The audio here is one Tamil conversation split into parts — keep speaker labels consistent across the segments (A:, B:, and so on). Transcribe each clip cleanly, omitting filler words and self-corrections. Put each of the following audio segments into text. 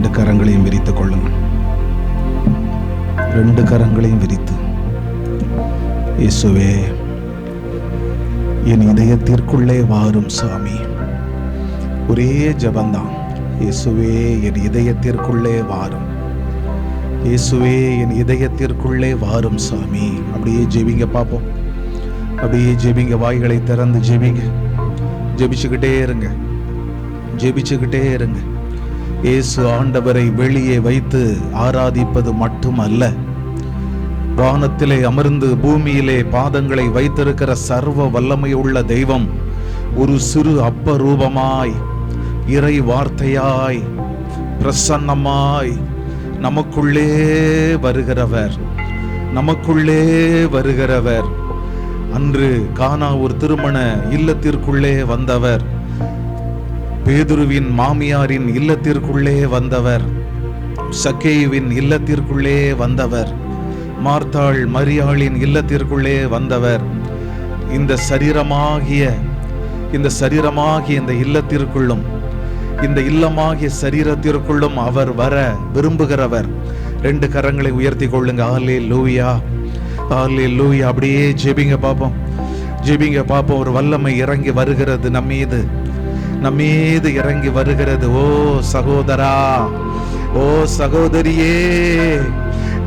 A: ரெண்டு கரங்களையும் விரித்துக் கொள்ளுங்கள். ரெண்டு கரங்களையும் விரித்து, இயேசுவே என் இதயத்திற்குள்ளே வாரும் சாமி. ஒரே ஜபந்தான், இயேசுவே என் இதயத்திற்குள்ளே வாரும், இயேசுவே என் இதயத்திற்குள்ளே வாரும் சாமி. அப்படியே ஜெபிங்க பார்ப்போம். அப்படியே ஜெபிங்க, வாய்களை திறந்து ஜெபிங்க. ஜெபிச்சுக்கிட்டே இருங்க, ஜெபிச்சுக்கிட்டே இருங்க. இயேசு ஆண்டவரை வெளியே வைத்து ஆராதிப்பது மட்டுமல்ல, வானத்திலே அமர்ந்து பூமியிலே பாதங்களை வைத்திருக்கிற சர்வ வல்லமையுள்ள தெய்வம் ஒரு சிறு அப்ப ரூபமாய், இறை வார்த்தையாய், பிரசன்னமாய் நமக்குள்ளே வருகிறவர், நமக்குள்ளே வருகிறவர். அன்று கானா ஒரு திருமண இல்லத்திற்குள்ளே வந்தவர், பேதுருவின் மாமியாரின் இல்லத்திற்குள்ளே வந்தவர், சக்கேயுவின் இல்லத்திற்குள்ளே வந்தவர், மார்த்தாள் மரியாளின் இல்லத்திற்குள்ளே வந்தவர். இந்த சரீரமாகிய இந்த இல்லத்திற்குள்ளும், இந்த இல்லமாகிய சரீரத்திற்குள்ளும் அவர் வர விரும்புகிறவர். ரெண்டு கரங்களை உயர்த்தி கொள்ளுங்க. அல்லேலூயா, அல்லேலூயா. அப்படியே ஜெபிங்க பாப்போம், ஜெபிங்க பாப்போம். ஒரு வல்லமை இறங்கி வருகிறது, நம்மீது இறங்கி வருகிறது. ஓ சகோதரா, ஓ சகோதரியே,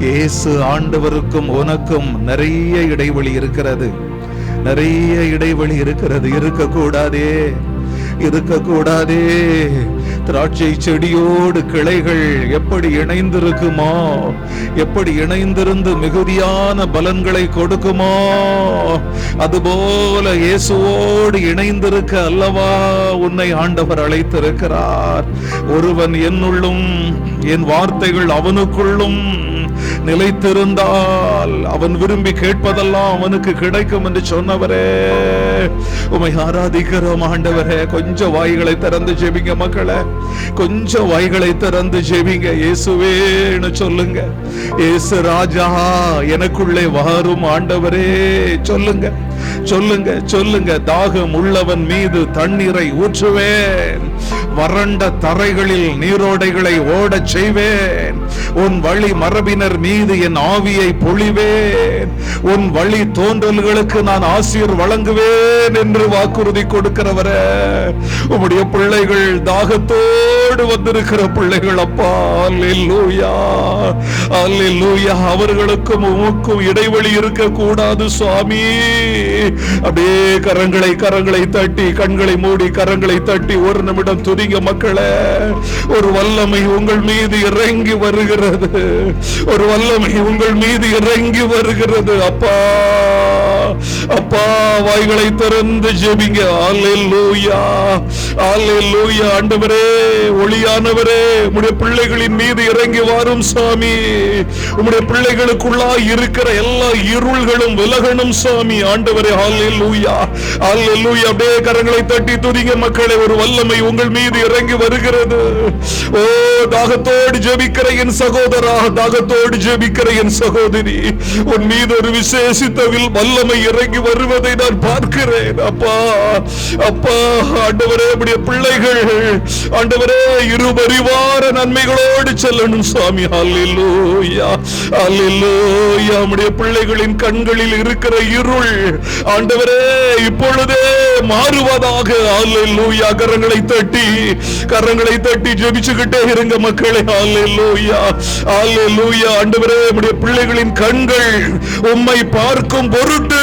A: இயேசு ஆண்டவருக்கும் உனக்கும் நிறைய இடைவெளி இருக்கிறது, நிறைய இடைவெளி இருக்கிறது. இருக்கக்கூடாதே, இருக்கக்கூடாதே. திராட்சை செடியோடு கிளைகள் எப்படி இணைந்திருக்குமோ, எப்படி இணைந்திருந்து மிகுதியான பலன்களை கொடுக்குமோ, அதுபோல இயேசுவோடு இணைந்திருக்க அல்லவா உன்னை ஆண்டவர் அழைத்திருக்கிறார். ஒருவன் என்னுள்ளும் என் வார்த்தைகள் அவனுக்குள்ளும் நிலைத்திருந்தால் அவன் விரும்பி கேட்பதெல்லாம் அவனுக்கு கிடைக்கும் என்று சொன்னவரே, உம்மை ஆராதிக்கிறோம் ஆண்டவரே. கொஞ்சம் வாய்களை திறந்து ஜெபிங்க மக்களே, கொஞ்சம் வாய்களை திறந்து ஜெபிங்க. இயேசுவேன்னு சொல்லுங்க. இயேசு ராஜா எனக்குள்ளே வாரும் ஆண்டவரே சொல்லுங்க, சொல்லுங்க, சொல்லுங்க. தாகம் உள்ளவன் மீது தண்ணீரை ஊற்றுவேன், வறண்ட தரைகளில் நீரோடைகளை ஓடச் செய்வேன். உன் வழி மரபினர் மீது என் ஆவியை பொழிவேன், உன் வழி தோன்றல்களுக்கு நான் ஆசீர் வழங்குவேன் என்று வாக்குறுதி கொடுக்கிறவரே, உம்முடைய பிள்ளைகள் தாகத்தோடு வந்திருக்கிற பிள்ளைகள் அப்பா. அல்லேலூயா, அல்லேலூயா. அவர்களுக்கும் உமக்கும் இடைவெளி இருக்க கூடாது சுவாமி. அப்படியே கரங்களை தட்டி, கண்களை மூடி கரங்களை தட்டி ஒரு நிமிடம் துதிங்க மக்களே. ஒரு வல்லமை உங்கள் மீது இறங்கி வருகிறது, ஒரு வல்லமை உங்கள் மீது இறங்கி வருகிறது அப்பா, அப்பா. வாய்களை திறந்து ஜெபிங்க. அல்லேலூயா, அல்லேலூயா. ஆண்டவரே, ஒளியானவரே, உம்முடைய பிள்ளைகளின் மீது இறங்கி வாரும் சாமி. உம்முடைய பிள்ளைகளுக்குள்ளாய் இருக்கிற எல்லா இருள்களும் விலகணும் சாமி. ஆண்டவரே, அல்லேலூயா, அல்லேலூயா. அப்படியே கரங்களை தட்டி துதிங்க மக்களே. ஒரு வல்லமை உங்கள் மீது இறங்கி வருகிறது. ஓ, தாகத்தோடு ஜெபிக்கிற என் சகோதரா, தாகத்தோடு ஜெபிக்கிற என் சகோதரி, உன் மீது ஒரு விசேஷித்த வல்லமை இறங்கி வருவதை நான் பார்க்கிறேன் அப்பா, அப்பா. ஆண்டவரே, உம்முடைய பிள்ளைகள் ஆண்டவரே இருபரிவார நன்மைகளோடு செல்லணும் சாமி. அல்லேலூயா, அல்லேலூயா. உம்முடைய பிள்ளைகளின் கண்களில் இருக்கிற இருள் ஆண்டவரே இப்பொழுதே மாறுவதாக. அல்லேலூயா. கரங்களை தட்டி ஜெபிச்சுக்கிட்டே இருங்க மக்களே. அல்லேலூயா, அல்லேலூயா. ஆண்டவரே, உம்முடைய பிள்ளைகளின் கண்கள் உம்மை பார்க்கும் பொருட்டு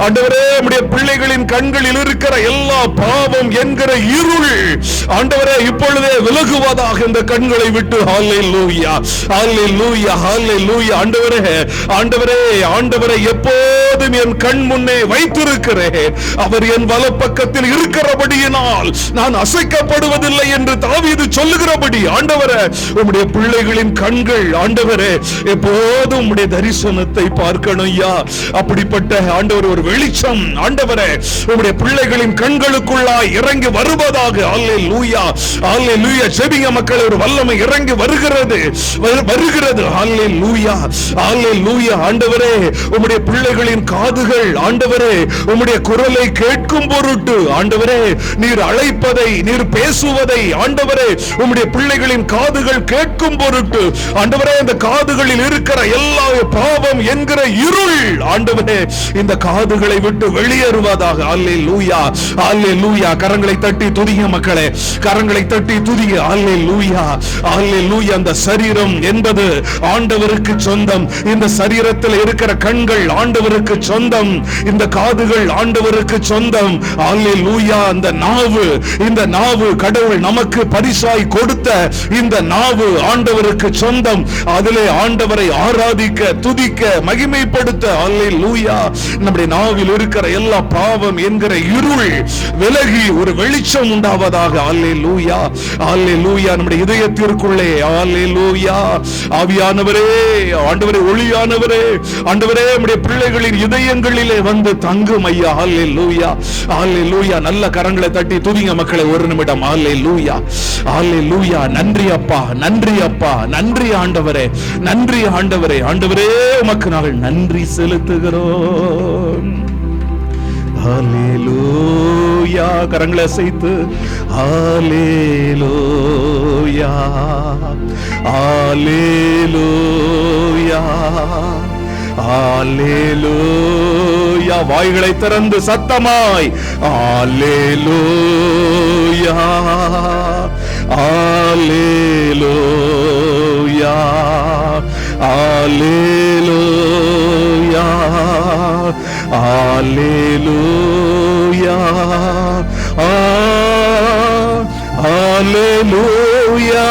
A: ஆண்டவரே, உம்முடைய பிள்ளைகளின் கண்களில் இருக்கிற எல்லா பாவம் என்கிற இருள் ஆண்டவரே இப்பொழுதே விலகுவதாக இந்த கண்களை விட்டு. அல்லேலூயா, அல்லேலூயா, அல்லேலூயா. ஆண்டவரே, ஆண்டவரே, ஆண்டவரை எப்போதும் என் கண் முன்னே வைத்திருக்கிறேன். அவர் என் வலப்பக்கத்தில் இருக்கிறபடியினால் நான் அசைக்கப்படுவதில்லை என்று தாவீது சொல்லுகிறபடி ஆண்டவரே, உம்முடைய பிள்ளைகளின் கண்கள் ஆண்டவரே எப்போதும் உம்முடைய தரிசனத்தை பார்க்கணும் ஐயா. அப்படிப்பட்ட ஆண்டவர் ஒரு வெளிச்சம் ஆண்டவரே உம்முடைய பிள்ளைகளின் கண்களுக்குள்ளாய் இறங்கி வருவதாக. அல்லேலூயா, அல்லேலூயா. ஜெபிங்க மக்களே. ஒரு வல்லமை இறங்கி வருகிறது, வருகிறது. அல்லேலூயா, அல்லேலூயா. ஆண்டவரே, உம்முடைய பிள்ளைகளின் காதுகள் ஆண்டவரே உம்முடைய குரலை கேட்கும் பொருட்டு ஆண்டவரே நீர் அழைப்பதை, நீர் பேசுவதை ஆண்டவரே உம்முடைய பிள்ளைகளின் காதுகள் கேட்கும் பொருட்டு ஆண்டவரே இந்த காதுகளில் இருக்கிற எல்லா பாவம் என்கிற இருள் ஆண்டவரே இந்த காதுகளை விட்டு வெளியேறுவதாக. அல்லேலூயா, அல்லேலூயா. கரங்களை தட்டி துதிங்க மக்களே, கரங்களை தட்டி துதிங்க. அல்லேலூயா, அல்லேலூயா. அந்த சரீரம் என்பது ஆண்டவருக்கு சொந்தம். இந்த சரீரத்தில் இருக்கிற கண்கள் ஆண்டவருக்கு சொந்தம். இந்த காதுகள் ஆண்டவருக்கு சொந்தம். அல்லேலூயா. அந்த நாவு, இந்த நாவு கடவுள் நமக்கு பரிசாய் கொடுத்த இந்த நாவு ஆண்டவருக்கு சொந்தம். அதிலே ஆண்டவரை ஆராதிக்க, துதிக்க, மகிமைப்படுத்த அல்லேலூயா நம்முடைய நாவில் இருக்கிற எல்லா பாவம் என்கிற இருள் விலகி ஒரு வெளிச்சம் உண்டாவதாக. அல்லேலூயா, அல்லேலூயா. நம்முடைய இதயத்திற்குள்ளே அல்லேலூயா ஆவியானவரே, ஆண்டவரே, ஒளியானவரே, ஆண்டவரே நம்முடைய பிள்ளைகளின் இதயங்களிலே வந்து தங்கும் ஐயா. அல்லேலூயா, அல்லேலூயா. நல்ல கரங்களை தட்டி துதிங்க மக்களை ஒரு நிமிடம். அல்லேலூயா, அல்லேலூயா. நன்றி அப்பா, நன்றி அப்பா, நன்றி ஆண்டவரே, நன்றி ஆண்டவரே. ஆண்டவரே உமக்கு நாங்கள் நன்றி செலுத்துகிறோம். ஹல்லேலூயா. கரங்களை அசைத்து ஹல்லேலூயா, ஹல்லேலூயா, ஹல்லேலூயா. வாய்களை திறந்து சத்தமாய் ஹல்லேலூயா, ஹல்லேலூயா, ஹல்லேலூயா, ஹல்லேலூயா, ஹல்லேலூயா,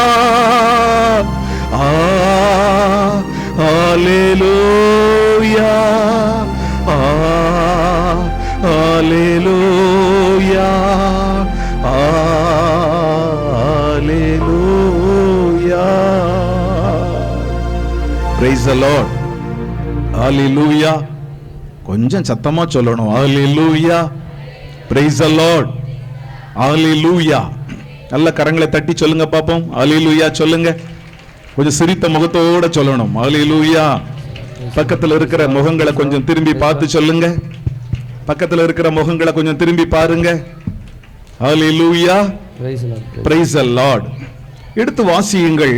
A: ஹல்லேலூயா, ஹல்லேலூயா, ஹல்லேலூயா. Praise the Lord. Hallelujah. கொஞ்சம் சத்தமா சொல்லணும். Hallelujah. Praise the Lord. Hallelujah. நல்ல கரங்களை தட்டி சொல்லுங்க பாப்போம். Hallelujah சொல்லுங்க. கொஞ்சம் சிரித்த முகத்தோட சொல்லணும். Hallelujah. பக்கத்துல இருக்கிற முகங்களை கொஞ்சம் திரும்பி பார்த்து சொல்லுங்க. பக்கத்துல இருக்கிற முகங்களை கொஞ்சம் திரும்பி பாருங்க. Hallelujah. Praise the Lord. எடுத்து வாசியுங்கள்.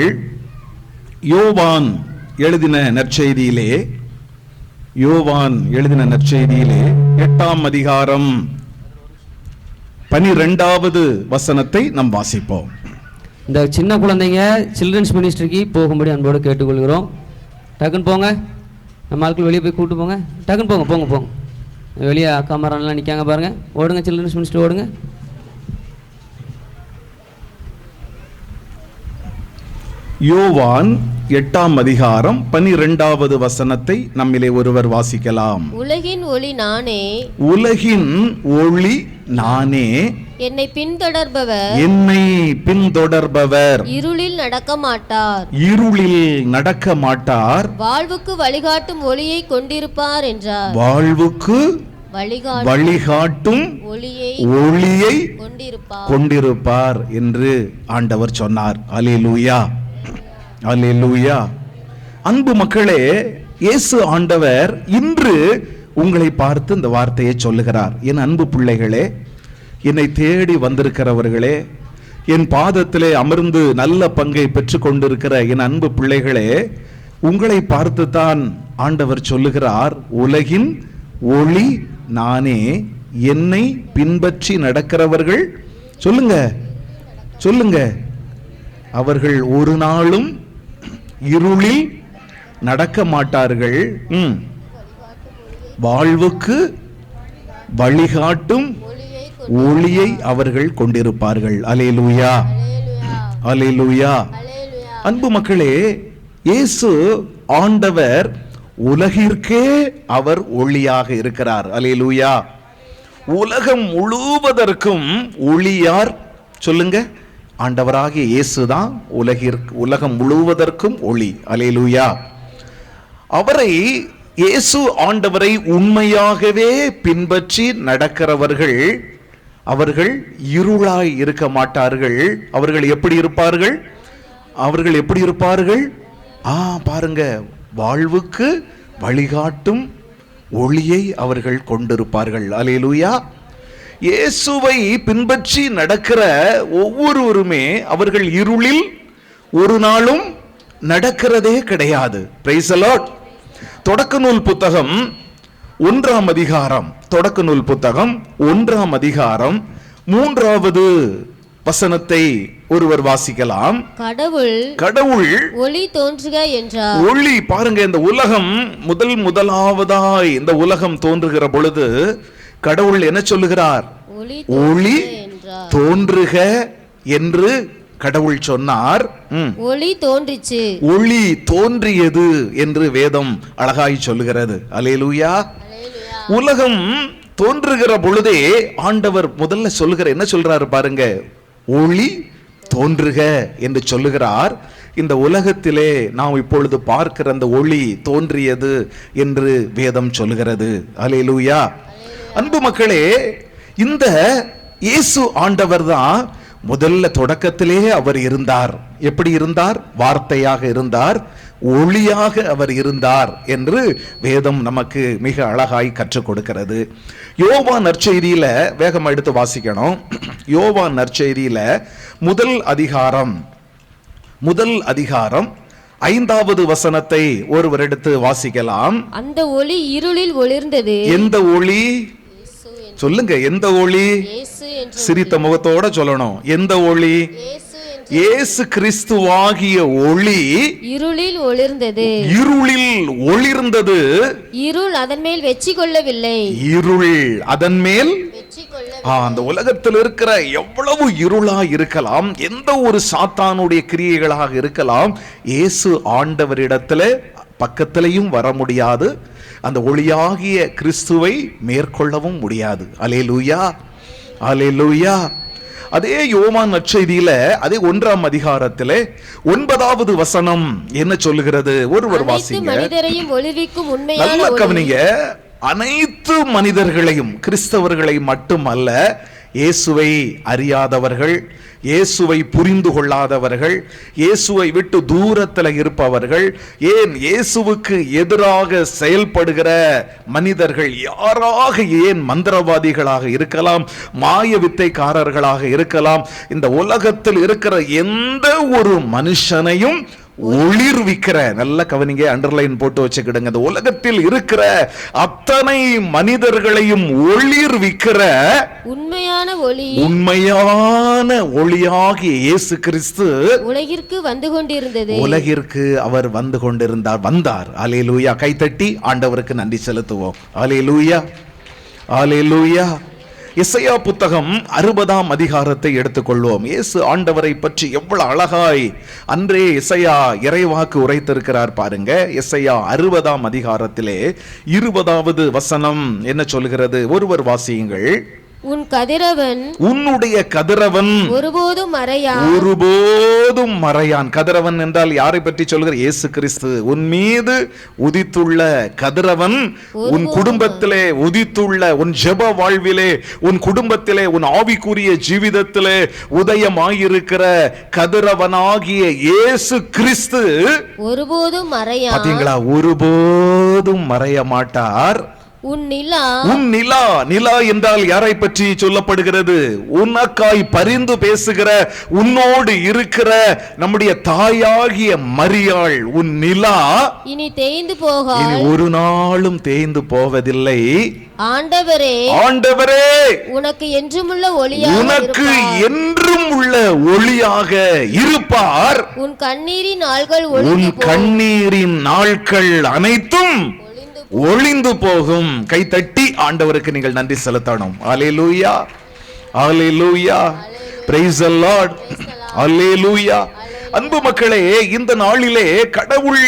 A: யோவான் எழுதின நற்செய்தியிலே, யோவான் எழுதின நற்செய்தியிலே 8ஆம் அதிகாரம் 12வது வசனத்தை நாம் வாசிப்போம்.
B: இந்த சின்ன குழந்தைங்க சில்ட்ரன்ஸ் மினிஸ்ட்ரிக்கு போகும்படி அன்போடு கேட்டுக்கொள்கிறோம். டக்குன்னு போங்க, நம்ம ஆட்கள் வெளியே போய் கூப்பிட்டு போங்க. டக்குன்னு போங்க, போங்க போங்க. வெளியே அக்கா மரம்லாம் நிற்காங்க பாருங்க. ஓடுங்க, சில்ட்ரன்ஸ் மினிஸ்ட்ரி ஓடுங்க.
A: யோவான் 8ஆம் அதிகாரம் 12வது வசனத்தை நம்மிலே ஒருவர் வாசிக்கலாம்.
C: உலகின் ஒளி நானே,
A: உலகின் ஒளி நானே,
C: என்னை பின்தொடர்பவர்,
A: என்னை பின்தொடர்பவர்
C: இருளில் நடக்க மாட்டார்,
A: இருளில் நடக்க மாட்டார்,
C: வாழ்வுக்கு வழிகாட்டும் ஒளியை கொண்டிருப்பார் என்றார்.
A: வாழ்வுக்கு வழிகாட்டும் ஒளியை கொண்டிருப்பார் என்று ஆண்டவர் சொன்னார். அல்லேலூயா, அல்லேலூயா. அன்பு மக்களே, இயேசு ஆண்டவர் இன்று உங்களை பார்த்து இந்த வார்த்தையை சொல்லுகிறார். என் அன்பு பிள்ளைகளே, என்னை தேடி வந்திருக்கிறவர்களே, என் பாதத்திலே அமர்ந்து நல்ல பங்கை பெற்று கொண்டிருக்கிற என் அன்பு பிள்ளைகளே, உங்களை பார்த்து தான் ஆண்டவர் சொல்லுகிறார், உலகின் ஒளி நானே, என்னை பின்பற்றி நடக்கிறவர்கள் சொல்லுங்க, சொல்லுங்க, அவர்கள் ஒரு நாளும் இருளில் நடக்க மாட்டார்கள், வாழ்வுக்கு வழிகாட்டும் ஒளியை அவர்கள் கொண்டிருப்பார்கள். அல்லேலூயா, அல்லேலூயா. அன்பு மக்களே, இயேசு ஆண்டவர் உலகிற்கே அவர் ஒளியாக இருக்கிறார். அல்லேலூயா. உலகம் முழுவதற்கும் ஒளியார் சொல்லுங்க, ஆண்டவராகிய இயேசுதான் உலகம் முழுவதற்கும் ஒளி. அல்லேலூயா. அவரை, இயேசு ஆண்டவரை உண்மையாகவே பின்பற்றி நடக்கிறவர்கள் அவர்கள் இருளாய் இருக்க மாட்டார்கள். அவர்கள் எப்படி இருப்பார்கள்? அவர்கள் எப்படி இருப்பார்கள்? பாருங்க, வாழ்வுக்கு வழிகாட்டும் ஒளியை அவர்கள் கொண்டிருப்பார்கள். அல்லேலூயா. இயேசுவை பின்பற்றி நடக்கிற ஒவ்வொருவருமே அவர்கள் இருளில் ஒரு நாளும் நடக்கிறதே கிடையாது. Price the Lord. தொடக்க நூல் புத்தகம் 1ஆம் அதிகாரம், தொடக்க நூல் புத்தகம் 1ஆம் அதிகாரம் 3வது வசனத்தை ஒருவர் வாசிக்கலாம். கடவுள்
C: ஒளி தோன்றுக என்றார்.
A: ஒளி, பாருங்க, இந்த உலகம் முதலாவதாய் இந்த உலகம் தோன்றுகிற பொழுது கடவுள் என்ன சொல்லுகிறார்? ஒளி தோன்றுக என்று கடவுள் சொன்னார்.
C: ஒளி தோன்றிச்சு,
A: ஒளி தோன்றியது என்று வேதம் அழகாய் சொல்லுகிறது. அல்லேலூயா. உலகம் தோன்றுகிற பொழுதே ஆண்டவர் முதல்ல சொல்லுகிற என்ன சொல்றாரு பாருங்க, ஒளி தோன்றுக என்று சொல்லுகிறார். இந்த உலகத்திலே நாம் இப்பொழுது பார்க்கிற அந்த ஒளி தோன்றியது என்று வேதம் சொல்லுகிறது. அல்லேலூயா. அன்பு மக்களே, இந்த இயேசு ஆண்டவர் தான் முதல்ல தொடக்கத்திலே அவர் இருந்தார். எப்படி இருந்தார்? வார்த்தையாக இருந்தார், ஒளியாக அவர் இருந்தார் என்று வேதம் நமக்கு மிக அழகாய் கற்றுக் கொடுக்கிறது. யோவான் நற்செய்தியில வேகம் எடுத்து வாசிக்கணும். யோவான் நற்செய்தியில முதல் அதிகாரம் 5வது வசனத்தை ஒருவர் எடுத்து வாசிக்கலாம்.
C: அந்த ஒளி இருளில் ஒளிர்ந்தது.
A: எந்த ஒளி? சொல்லுங்க, எந்த ஒளி? சிரித்த முகத்தோட சொல்லணும். எந்த ஒளி? இயேசு கிறிஸ்துவாகிய ஒளி
C: இருளில் ஒளிர்ந்தது.
A: இருளில் ஒளிர்ந்தது.
C: இருள் அதன் மேல் வெற்றி கொள்ளவில்லை.
A: இருள் அதன் மேல் அந்த உலகத்தில் இருக்கிற எவ்வளவு இருளா இருக்கலாம், எந்த ஒரு சாத்தானுடைய கிரியைகளாக இருக்கலாம், இயேசு ஆண்டவரிடத்துல பக்கத்திலையும் வர முடியாது, அந்த ஒளியாகிய கிறிஸ்துவை மேற்கொள்ளவும் முடியாது. அல்லேலூயா, அல்லேலூயா. அதே யோவான் நற்செய்தியில அதே 1ஆம் அதிகாரத்திலே 9வது வசனம் என்ன சொல்லுகிறது? ஒருவர் வாசிங்க. நல்ல கவனிங்க. அனைத்து மனிதர்களையும், கிறிஸ்தவர்களை மட்டுமல்ல, இயேசுவை அறியாதவர்கள், இயேசுவை புரிந்து கொள்ளாதவர்கள், இயேசுவை விட்டு தூரத்தில் இருப்பவர்கள், ஏன் இயேசுவுக்கு எதிராக செயல்படுகிற மனிதர்கள் யாராக, ஏன் மந்திரவாதிகளாக இருக்கலாம், மாய வித்தைக்காரர்களாக இருக்கலாம், இந்த உலகத்தில் இருக்கிற எந்த ஒரு மனுஷனையும் ஒளிர்விக்கிற, நல்ல கவனிங்க, அண்டர்லைன் போட்டு வச்சுக்கிடுங்க, இந்த உலகத்தில் இருக்கிற அத்தனை மனிதர்களையும் ஒளிர்விக்கிற
C: உண்மையான ஒளி,
A: உண்மையான ஒளியாகிய இயேசு கிறிஸ்து
C: உலகிற்கு வந்து கொண்டிருந்தது.
A: உலகிற்கு அவர் வந்து கொண்டிருந்தார், வந்தார். அல்லேலூயா. கைத்தட்டி ஆண்டவருக்கு நன்றி செலுத்துவோம். அல்லேலூயா, அல்லேலூயா. எசையா புத்தகம் 60ஆம் அதிகாரத்தை எடுத்துக்கொள்வோம். இயேசு ஆண்டவரை பற்றி எவ்வளவு அழகாய் அன்றே எசையா இறைவாக்கு உரைத்திருக்கிறார் பாருங்க. எசையா 60ஆம் அதிகாரத்திலே 20வது வசனம் என்ன சொல்கிறது? ஒருவர் வாசியுங்கள்.
C: உன் கதிரவன்,
A: உன்னுடைய கதிரவன்
C: ஒருபோதும் மறையான்,
A: ஒருபோதும் மறையான். கதிரவன் என்றால் யாரை பற்றி சொல்கிற? இயேசு கிறிஸ்து. உன் மீது உதித்துள்ள கதிரவன், உன் குடும்பத்திலே உதித்துள்ள, உன் ஜெப வாழ்விலே, உன் குடும்பத்திலே, உன் ஆவிக்குரிய ஜீவிதத்திலே உதயமாயிருக்கிற கதிரவனாகிய இயேசு கிறிஸ்து
C: ஒருபோதும் மறையான்.
A: பாத்தீங்களா? ஒருபோதும் மறைய மாட்டார்.
C: உன் நிலா,
A: உன் நிலா, நிலா என்றால் யாரை பற்றி சொல்லப்படுகிறது? உனக்காய் பரிந்து பேசுகிற, உன்னோடு இருக்கிற நம்முடைய தாயாகிய மரியாள். உன் நிலா
C: இனி தேய்ந்து போக,
A: இனி ஒரு நாளும் தேய்ந்து போவதில்லை.
C: ஆண்டவரே,
A: ஆண்டவரே,
C: உனக்கு என்றுமுள்ள ஒளியாக,
A: உனக்கு என்றும் உள்ள ஒளியாக இருப்பார்.
C: உன் கண்ணீரின் நாள்கள்,
A: உன் கண்ணீரின் நாட்கள் அனைத்தும் ஒளிந்து போகும். கைத்தட்டி ஆண்டவருக்கு நீங்கள் நன்றி செலுத்தணும். அல்லேலூயா, அல்லேலூயா, பிரைஸ் தி லார்ட், அல்லேலூயா. அன்பு மக்களே, இந்த நாளிலே கடவுள்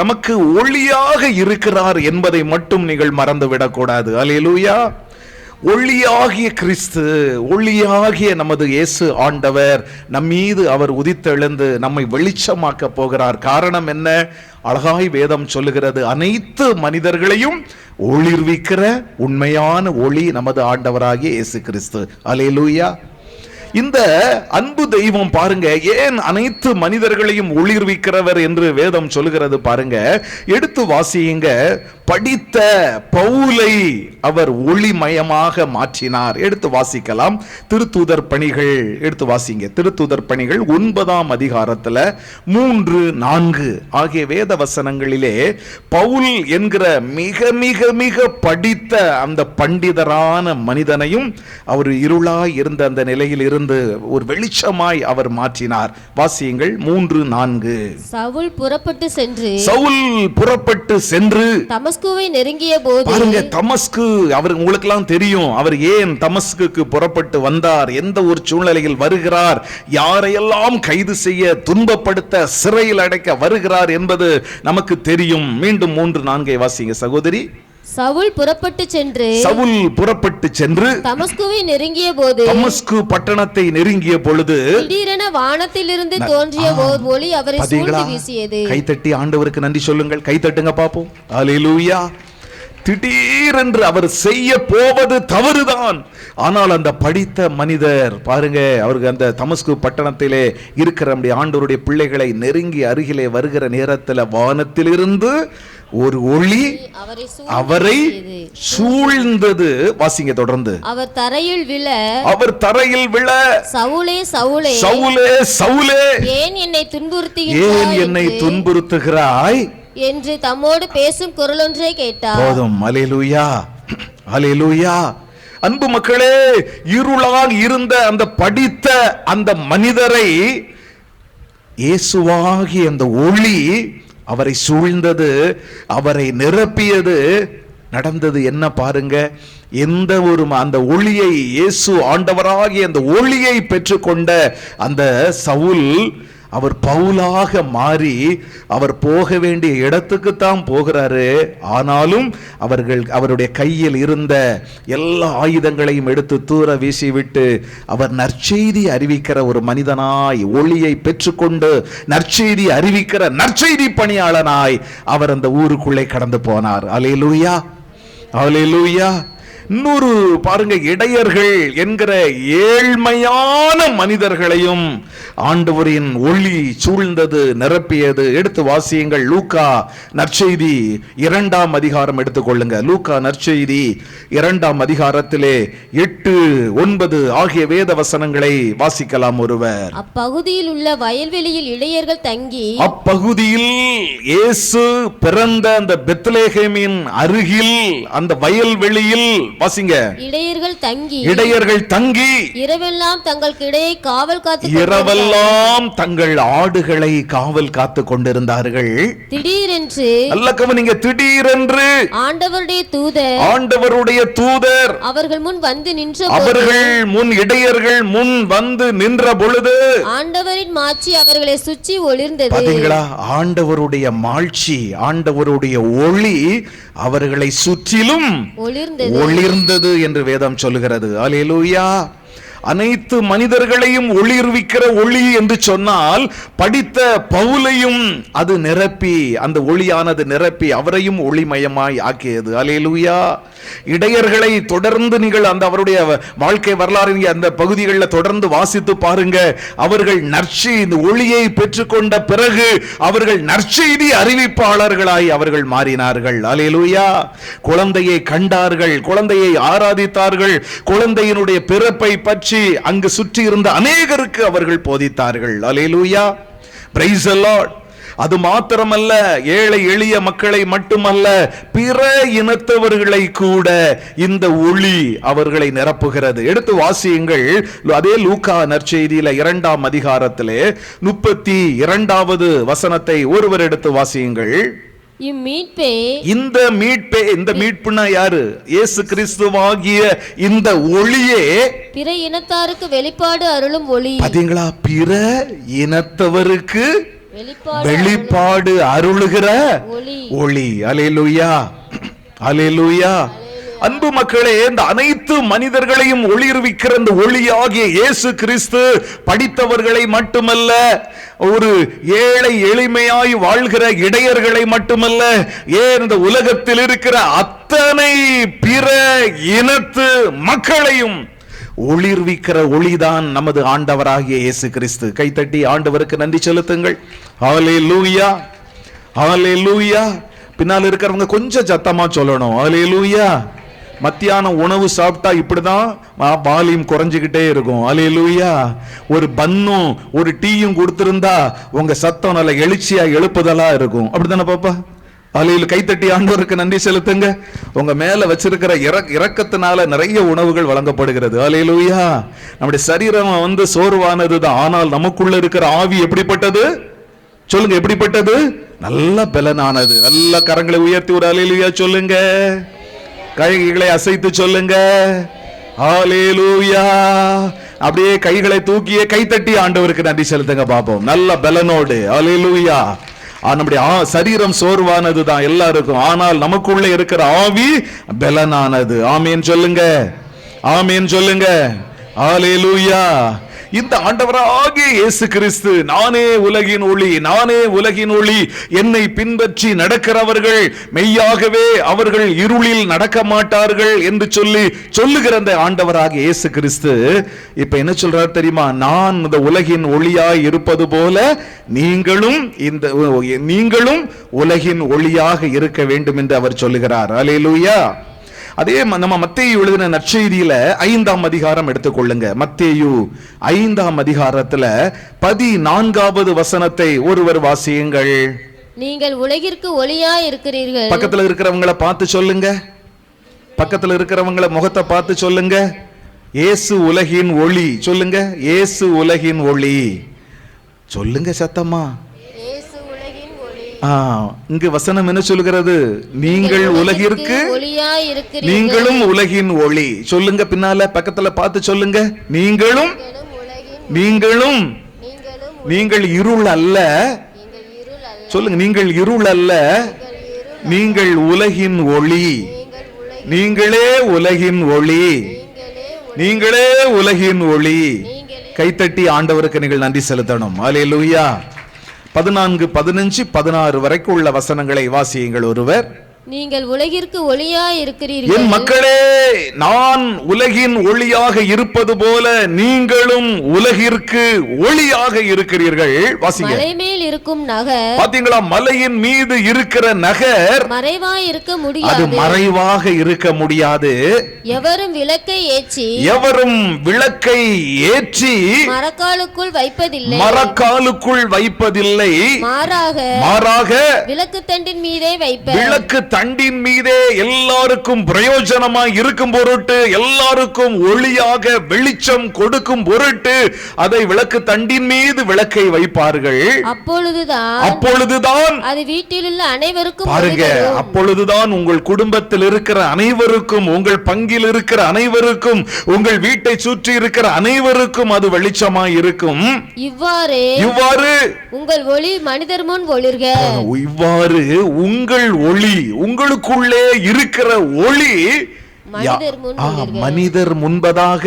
A: நமக்கு ஒளியாக இருக்கிறார் என்பதை மட்டும் நீங்கள் மறந்துவிடக் கூடாது. அல்லேலூயா. ஒளியாகிய கிறிஸ்து, ஒளியாகிய நமது இயேசு ஆண்டவர் நம்மீது அவர் உதித்தெழுந்து நம்மை வெளிச்சமாக்க போகிறார். காரணம் என்ன? அழகாய் வேதம் சொல்லுகிறது, அனைத்து மனிதர்களையும் ஒளிர்விக்கிற உண்மையான ஒளி நமது ஆண்டவராகிய இயேசு கிறிஸ்து. அல்லேலூயா. இந்த அன்பு தெய்வம் பாருங்க ஏன் அனைத்து மனிதர்களையும் ஒளிர்விக்கிறவர் என்று வேதம் சொல்கிறது பாருங்க. எடுத்து வாசியுங்க. படித்த பவுலை அவர் ஒளிமயமாக மாற்றினார். எடுத்து வாசிக்கலாம். திருத்தூதர் பணிகள் எடுத்து வாசிங்க. திருத்தூதர் பணிகள் 9ஆம் அதிகாரத்துல 3, 4 ஆகிய வேத வசனங்களிலே பவுல் என்கிற மிக மிக மிக படித்த அந்த பண்டிதரான மனிதனையும் அவர் இருளாய் இருந்த அந்த நிலையில் இருந்து ஒரு வெளிச்சமாய் அவர் மாற்றினார். வாசியுங்கள் 3, 4.
C: சவுல் புறப்பட்டு சென்று தமஸ்குவை நெருங்கிய போது
A: பாருங்க, தமஸ்கு அவர் உங்களுக்கெல்லாம் தெரியும். அவர் ஏன் தமஸ்குக்கு புறப்பட்டு வந்தார், எந்த ஒரு சூழ்நிலையில் வருகிறார், யாரையெல்லாம் கைது செய்ய, துன்பப்படுத்த, சிறையில் அடைக்க வருகிறார் என்பது நமக்கு தெரியும். மீண்டும் 3, 4 வாசிங்க சகோதரி.
C: சவுல் புறப்பட்டு சென்று தமஸ்குவை நெருங்கிய போது,
A: தமஸ்கு பட்டணத்தை நெருங்கிய பொழுது
C: திடீரென வானத்திலிருந்து தோன்றிய ஒளி அவரை சூழ்ந்து வீசியது.
A: கைத்தட்டி ஆண்டவருக்கு நன்றி சொல்லுங்கள். கைத்தட்டுங்க பாப்போம். அல்லேலூயா. திடீரென்று அவர் செய்ய போவது தவறுதான். ஆனால் அந்த படித்த மனிதர் பாருங்க, அவருக்கு அந்த தமஸ்கு பட்டணத்திலே இருக்கிற ஆண்டவருடைய பிள்ளைகளை நெருங்கி அருகிலே வருகிற நேரத்தில் வானத்திலிருந்து ஒரு ஒளி அவரை சூழ்ந்தது. வாசிங்க தொடர்ந்து.
C: அவர் தரையில் விழ சவுலே
A: சவுலே
C: ஏன் என்னை
A: துன்புறுத்துகிறாய்
C: என்று தம்மோடு பேசும் குரலொன்றை கேட்டார்.
A: போதும். அல்லேலூயா, அல்லேலூயா. அன்பு மக்களே, இருளாக இருந்த அந்த படித்த அந்த மனிதரை இயேசுவாகி அந்த ஒளி அவரை சூழ்ந்தது, அவரை நிரப்பியது. நடந்தது என்ன பாருங்க. எந்த ஒரு அந்த ஒளியை, இயேசு ஆண்டவராகிய அந்த ஒளியை பெற்றுக்கொண்ட அந்த சவுல் அவர் பவுலாக மாறி அவர் போக வேண்டிய இடத்துக்கு தான் போகிறாரு. ஆனாலும் அவருடைய கையில் இருந்த எல்லா ஆயுதங்களையும் எடுத்து தூர வீசிவிட்டு அவர் நற்செய்தி அறிவிக்கிற ஒரு மனிதனாய், ஒளியை பெற்றுக்கொண்டு நற்செய்தி அறிவிக்கிற நற்செய்தி பணியாளனாய் அவர் அந்த ஊருக்குள்ளே கடந்து போனார். அல்லேலூயா, அல்லேலூயா. இன்னொரு பாருங்க, இடையர்கள் என்கிற ஏழ்மையான மனிதர்களையும் ஆண்டவரின் ஒளி சூழ்ந்தது, நிரப்பியது. எடுத்து வாசியுங்கள். லூக்கா நற்செய்தி 2ஆம் அதிகாரம் எடுத்துக்கொள்ளுங்க. லூக்கா நற்செய்தி 2ஆம் அதிகாரத்திலே 8, 9 ஆகிய வேத வசனங்களை வாசிக்கலாம் ஒருவர்.
C: அப்பகுதியில் உள்ள வயல்வெளியில் இடையர்கள் தங்கி,
A: அப்பகுதியில் இயேசு பிறந்த அந்த பெத்லகேமின் அருகில் அந்த வயல்வெளியில் வாசிங்க. இடையர்கள் தங்கி
C: இரவெல்லாம் தங்கள் கிடையை காவல் காத்து,
A: இரவெல்லாம் தங்கள் ஆடுகளை காவல் காத்து கொண்டிருந்தார்கள்.
C: திடீரென்று
A: நல்ல கவனிங்க, திடீரென்று ஆண்டவருடைய தூதர் அவர்கள் முன் இடையர்கள் முன் வந்து நின்ற பொழுது
C: ஆண்டவரின் மாட்சி அவர்களை சுற்றி ஒளிர்ந்தது.
A: பாத்தீங்களா? ஆண்டவருடைய மாட்சி, ஆண்டவருடைய ஒளி அவர்களை சுற்றிலும் ஒளிர்ந்தது என்று வேதம் சொல்லுகிறது. அல்லேலூயா. அனைத்து மனிதர்களையும் ஒளிர்விக்கிற ஒளி என்று சொன்னால் படித்த பவுலையும் அது நிரப்பி, அந்த ஒளியானது நிரப்பி அவரையும் ஒளிமயமாய் ஆக்கியது. அல்லேலூயா. இடையர்களை தொடர்ந்து நீங்கள் அந்த அவருடைய வாழ்க்கை வரலாறு அந்த பகுதிகளில் தொடர்ந்து வாசித்து பாருங்க. அவர்கள் நற்செய்தி ஒளியை பெற்றுக்கொண்ட பிறகு அவர்கள் நற்செய்தி அறிவிப்பாளர்களாய் அவர்கள் மாறினார்கள். அல்லேலூயா. குழந்தையை கண்டார்கள், குழந்தையை ஆராதித்தார்கள், குழந்தையினுடைய பிறப்பை பற்றி அங்கு சுற்றி இருந்த அநேகருக்கு அவர்கள் போதித்தார்கள். அல்லேலூயா. Praise the Lord. அது மாத்திரமல்ல, ஏழை எளிய மக்களை மட்டுமல்ல, பிற இனத்தவர்களை கூட இந்த ஒளி அவர்களை நிரப்புகிறது. எடுத்து வாசியுங்கள். அதே லூக்கா நற்செய்தியில 2ஆம் அதிகாரத்திலே 32வது வசனத்தை ஒருவர் எடுத்து வாசியுங்கள். இந்த மீட்புனா யாரு? இயேசு கிறிஸ்துவாகிய இந்த ஒளியே
C: பிற இனத்தாருக்கு வெளிப்பாடு அருளும் ஒளி.
A: பாத்தீங்களா? பிற இனத்தவருக்கு வெளிப்பாடு அருளுகிற ஒளி. அல்லேலூயா, அல்லேலூயா. அன்பு மக்களே, இந்த அனைத்து மனிதர்களையும் ஒளிர்விக்கிற இந்த ஒளியாகிய இயேசு கிறிஸ்து படித்தவர்களை மட்டுமல்ல, ஒரு ஏழை எளிமையாய் வாழ்கிற இடையர்களை மட்டுமல்ல, ஏன் இந்த உலகத்தில் இருக்கிற அத்தனை பிற இனத்து மக்களையும் ஒளிர்விக்கிற ஒளிதான் நமது ஆண்டவராகிய இயேசு கிறிஸ்து. கைத்தட்டி ஆண்டவருக்கு நன்றி செலுத்துங்கள். ஹல்லேலூயா, ஹல்லேலூயா. பின்னால் இருக்கிறவங்க கொஞ்சம் சத்தமா சொல்லணும், ஹல்லேலூயா. மத்தியானம் உணவு சாப்பிட்டா இப்படிதான் வால்யூம் குறைஞ்சுக்கிட்டே இருக்கும். ஹல்லேலூயா. ஒரு பன்னும் ஒரு டீயும் கொடுத்திருந்தா உங்க சத்தம் நல்ல எழுச்சியா எழுப்புதலா இருக்கும். அப்படித்தானே பாப்பா? ஹல்லேலூயா. கைத்தட்டி ஆண்டவருக்கு நன்றி செலுத்துங்க. உங்க மேல வச்சிருக்கிற இரக்கத்தினால நிறைய உணவுகள் வழங்கப்படுகிறது. ஹல்லேலூயா. நம்முடைய சரீரம் சோர்வானதுதான், ஆனால் நமக்குள்ள இருக்கிற ஆவி எப்படிப்பட்டது சொல்லுங்க, எப்படிப்பட்டது? நல்ல பலனானது. நல்ல கரங்களை உயர்த்தி ஒரு ஹல்லேலூயா சொல்லுங்க. கைகளை அசைத்து சொல்லுங்க, ஹல்லேலூயா. அப்படியே கைகளை தூக்கியே கைத்தட்டி ஆண்டவருக்கு நன்றி செலுத்துங்க பாப்போம். நல்ல பலனோடு. ஹல்லேலூயா. நம்முடைய சரீரம் சோர்வானதுதான் எல்லாருக்கும், ஆனால் நமக்குள்ள இருக்கிற ஆவி பலனானது. ஆமேன் சொல்லுங்க, ஆமேன் சொல்லுங்க. ஹல்லேலூயா. இந்த ஆண்டவராகிய இயேசு கிறிஸ்து, நானே உலகின் ஒளி, நானே உலகின் ஒளி, என்னை பின்பற்றி நடக்கிறவர்கள் மெய்யாகவே அவர்கள் இருளில் நடக்க மாட்டார்கள் என்று சொல்லுகிற அந்த ஆண்டவராகிய இயேசு கிறிஸ்து இப்ப என்ன சொல்றார் தெரியுமா? நான் இந்த உலகின் ஒளியாய் இருப்பது போல நீங்களும் உலகின் ஒளியாக இருக்க வேண்டும் என்று அவர் சொல்லுகிறார். அல்லேலூயா. அதே நம்ம மத்தேயு எழுதின நற்செய்தியில 5ஆம் அதிகாரம் எடுத்துக்கொள்ளுங்க. மத்தேயு 5ஆம் அதிகாரத்துல 14வது வசனத்தை ஒருவர் வாசியுங்கள்.
C: நீங்கள் உலகிற்கு ஒளியாய் இருக்கிறீர்கள்.
A: பக்கத்துல இருக்கிறவங்கள பார்த்து சொல்லுங்க, பக்கத்துல இருக்கிறவங்கள முகத்தை பார்த்து சொல்லுங்க, இயேசு உலகின் ஒளி. சொல்லுங்க, இயேசு உலகின் ஒளி. சொல்லுங்க சத்தமா. இங்கு வசனம் என்ன சொல்கிறது? நீங்கள் உலகிற்கு நீங்களும் உலகின் ஒளி. சொல்லுங்க, பின்னால பக்கத்துல பார்த்து சொல்லுங்க, நீங்கள் இருள் அல்ல. சொல்லுங்க, நீங்கள் இருள் அல்ல, நீங்கள் உலகின் ஒளி. நீங்களே உலகின் ஒளி, நீங்களே உலகின் ஒளி. கைத்தட்டி ஆண்டவருக்கு நீங்கள் நன்றி செலுத்தணும். அல்லேலூயா. 14, 15, 16 வரைக்கும் உள்ள வசனங்களை வாசியுங்கள் ஒருவர்.
C: நீங்கள் உலகிற்கு ஒளியாய் இருக்கிறீர்கள்.
A: என் மக்களே, நான் உலகின் ஒளியாக இருப்பது போல நீங்களும் உலகிற்கு ஒளியாக இருக்கிறீர்கள். வாசிங்க.
C: மலை மேல் இருக்கும் நகர்,
A: பாத்தீங்களா? மலையின் மீது இருக்கிற நகர்
C: மறைவாய் இருக்க முடியாது.
A: அது மறைவாக இருக்க முடியாது.
C: எவரும் விளக்கை ஏற்றி
A: மரக்காலுக்குள் வைப்பதில்லை, மாறாக
C: விளக்கு தண்டின் மீதே வைப்பர்.
A: விளக்கு தண்டின் மீதே எல்லாருக்கும் பிரயோஜனமாய் இருக்கும் பொருட்டு, எல்லாருக்கும் ஒளியாக வெளிச்சம் கொடுக்கும் பொருட்டு அதை விளக்கு தண்டின் மீது விளக்கை வைப்பார்கள். அப்பொழுதுதான்
C: அது வீட்டில் உள்ள அனைவருக்கும்,
A: பாருங்க, அப்பொழுதுதான் உங்கள் குடும்பத்தில் இருக்கிற அனைவருக்கும், உங்கள் பங்கில் இருக்கிற அனைவருக்கும், உங்கள் வீட்டை சுற்றி இருக்கிற அனைவருக்கும் அது வெளிச்சமாய் இருக்கும். இவ்வாறு
C: உங்கள் ஒளி மனிதர் முன் ஒளிர்க.
A: இவ்வாறு உங்கள் ஒளி, உங்களுக்குள்ளே இருக்கிற ஒளி மனிதர் முன்பதாக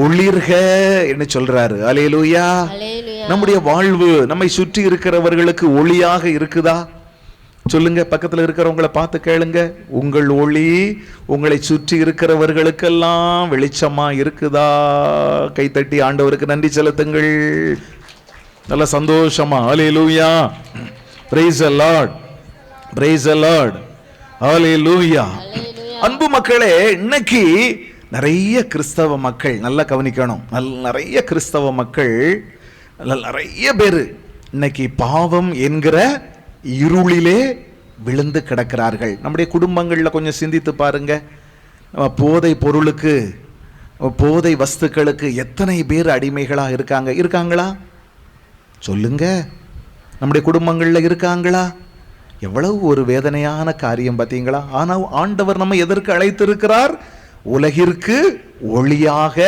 A: ஒளிர்க என்று சொல்றாரு. அல்லேலூயா. நம்முடைய வாழ்வு நம்மை சுற்றி இருக்கிறவர்களுக்கு ஒளியாக இருக்குதா? சொல்லுங்க, பக்கத்துல இருக்கிறவங்களை பார்த்து கேளுங்க, உங்கள் ஒளி உங்களை சுற்றி இருக்கிறவர்களுக்கெல்லாம் வெளிச்சமா இருக்குதா? கைத்தட்டி ஆண்டவருக்கு நன்றி செலுத்துங்கள். நல்ல சந்தோஷமா. அல்லேலூயா. Praise the Lord. Praise the Lord. Hallelujah. அன்பு மக்களே, இன்னைக்கு நிறைய கிறிஸ்தவ மக்கள், நல்லா கவனிக்கணும், நிறைய கிறிஸ்தவ மக்கள், நிறைய பேர் இன்னைக்கு பாவம் என்கிற இருளிலே விழுந்து கிடக்கிறார்கள். நம்முடைய குடும்பங்கள்ல கொஞ்சம் சிந்தித்து பாருங்க. போதை பொருளுக்கு, போதை வஸ்துக்களுக்கு எத்தனை பேர் அடிமைகளா இருக்காங்களா? சொல்லுங்க, நம்முடைய குடும்பங்கள்ல இருக்காங்களா? எவ்வளவு ஒரு வேதனையான காரியம் பார்த்தீங்களா? ஆனால் ஆண்டவர் நம்ம எதற்கு அழைத்திருக்கிறார்? உலகிற்கு ஒளியாக,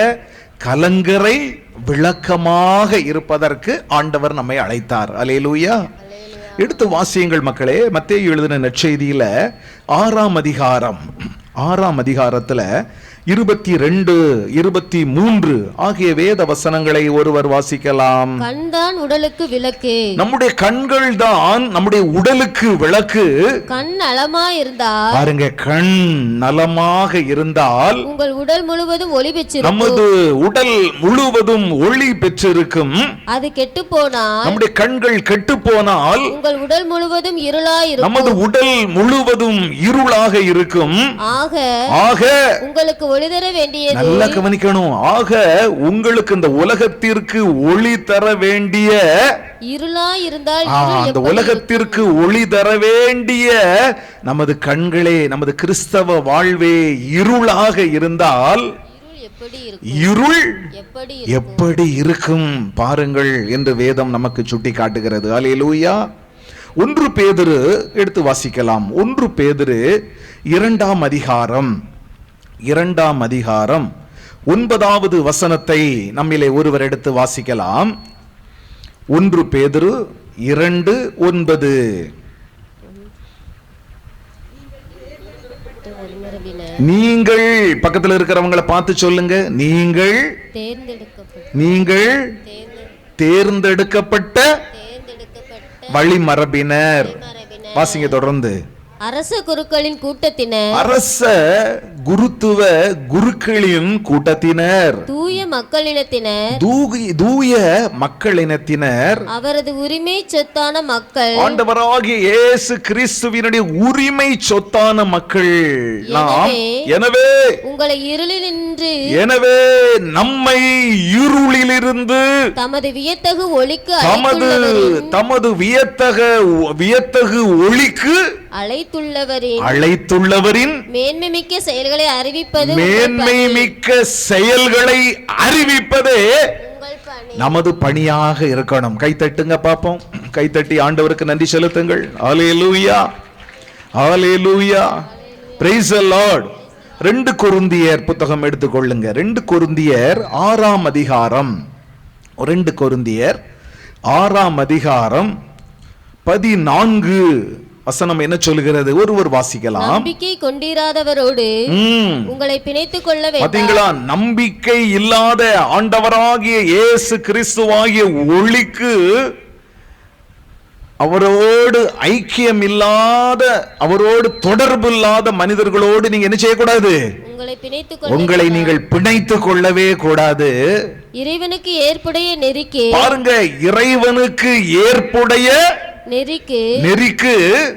A: கலங்கரை விளக்கமாக இருப்பதற்கு ஆண்டவர் நம்மை அழைத்தார். அல்லேலூயா. எடுத்து வாசியுங்கள் மக்களே. மத்தேயு எழுதின நற்செய்தியில 6ஆம் அதிகாரத்துல 22, 23 ஆகிய வேத வசனங்களை ஒருவர் வாசிக்கலாம்.
C: கண்தான் உடலுக்கு விளக்கு.
A: நம்முடைய கண்கள் தான் நம்முடைய உடலுக்கு விளக்கு.
C: கண் நலமா இருந்தால்,
A: பாருங்க, கண் நலமாக இருந்தால்
C: உங்கள் உடல் முழுவதும் ஒளி பெற்றிருக்கும்.
A: நமது உடல் முழுவதும் ஒளி பெற்றிருக்கும்.
C: அது கெட்டு போனால்,
A: நம்முடைய கண்கள் கெட்டு போனால்
C: உங்கள் உடல் முழுவதும் இருளாய் இருக்கும்.
A: நமது உடல் முழுவதும் இருளாக இருக்கும். ஆக
C: உங்களுக்கு ஒளி தர வேண்டியது,
A: நல்லா கவனிக்கணும், ஆக உங்களுக்கு இந்த உலகத்திற்கு ஒளி தர வேண்டிய,
C: இருளாய் இருந்தால்
A: அந்த உலகத்திற்கு ஒளி தர வேண்டிய நமது கண்களே, நமது கிறிஸ்தவ வாழ்வே இருளாக இருந்தால் இருள் எப்படி இருக்கும் பாருங்கள் என்று வேதம் நமக்கு சுட்டி காட்டுகிறது. அல்லேலூயா. 1 பேதுரு எடுத்து வாசிக்கலாம். 1 பேதுரு 2ஆம் அதிகாரம் 9வது வசனத்தை நம்மிலே ஒருவர் எடுத்து வாசிக்கலாம். 1 பேதுரு 2:9. நீங்கள் பக்கத்தில் இருக்கிறவங்களை பார்த்து சொல்லுங்க, நீங்கள் தேர்ந்தெடுக்கப்பட்ட வழிமரபினர். வாசிங்க தொடர்ந்து.
C: அரச குருக்களின் கூட்டத்தினர்,
A: அரச குருத்துவ குருக்களின் கூட்டத்தினர்,
C: தூய மக்களினத்தினர்,
A: தூய மக்களினத்தினர்,
C: அவரது உரிமை சொத்தான மக்கள்,
A: ஆண்டவராகிய இயேசு கிறிஸ்துவினுடைய உரிமை சொத்தான மக்கள் நாம். எனவே
C: உங்களை இருளினின்று,
A: எனவே நம்மை இருளிலிருந்து
C: தமது வியத்தகு ஒளிக்கு
A: தமது வியத்தகு ஒளிக்கு அழைத்துள்ளவரின்
C: மேன்மைமிக்க செயல்களை அறிவிப்பது,
A: மேன்மைமிக்க செயல்களை அறிவிப்பதே நமது பணியாக இருக்கணும். கைத்தட்டுங்க பாப்போம். கைத்தட்டி ஆண்டவருக்கு நன்றி செலுத்துங்கள். ஹல்லேலூயா, ஹல்லேலூயா, பிரைஸ் தி லார்ட். 2 கொரிந்தியர் புத்தகம் எடுத்துக்கொள்ளுங்க. 2 கொரிந்தியர் 6ஆம் அதிகாரம், 2 கொரிந்தியர் 6ஆம் அதிகாரம் 14 வசனம் என்ன சொல்கிறது? ஒருவர் வாசிக்கலாம்.
C: நம்பிக்கை கொண்டிராதவரோடு உங்களை பிணைத்துக் கொள்ள வேண்டாம்.
A: பாத்தீங்களா? நம்பிக்கை இல்லாத ஆண்டவராகிய இயேசு கிறிஸ்துவாகிய ஒளிக்கு, அவரோடு ஐக்கியம் இல்லாத, அவரோடு தொடர்பு இல்லாத மனிதர்களோடு நீங்க என்ன செய்யக்கூடாது? உங்களை நீங்கள் பிணைத்துக் கொள்ளவே கூடாது.
C: இறைவனுக்கு ஏற்புடைய நெறிக்கு,
A: பாருங்க, இறைவனுக்கு ஏற்புடைய நெறிக்கு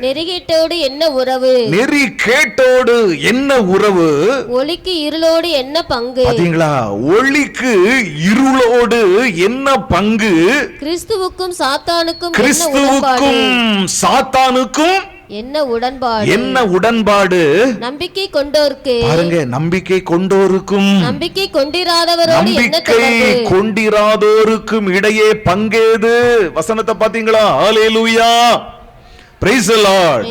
C: நெறிகேட்டோடு என்ன உறவு?
A: நெறிகேட்டோடு என்ன உறவு?
C: ஒளிக்கு இருளோடு என்ன பங்கு?
A: பாத்தீங்களா? ஒளிக்கு இருளோடு என்ன பங்கு?
C: கிறிஸ்துவுக்கும் சாத்தானுக்கும் என்ன
A: உடன்பாடு?
C: நம்பிக்கை கொண்டோருக்கு,
A: பாருங்க, நம்பிக்கை கொண்டோருக்கும்
C: நம்பிக்கை கொண்டிராதவரோடும்
A: இடையே பங்கேது? வசனத்தை பாத்தீங்களா? ஹல்லேலூயா, பிரைஸ் தி லார்ட்.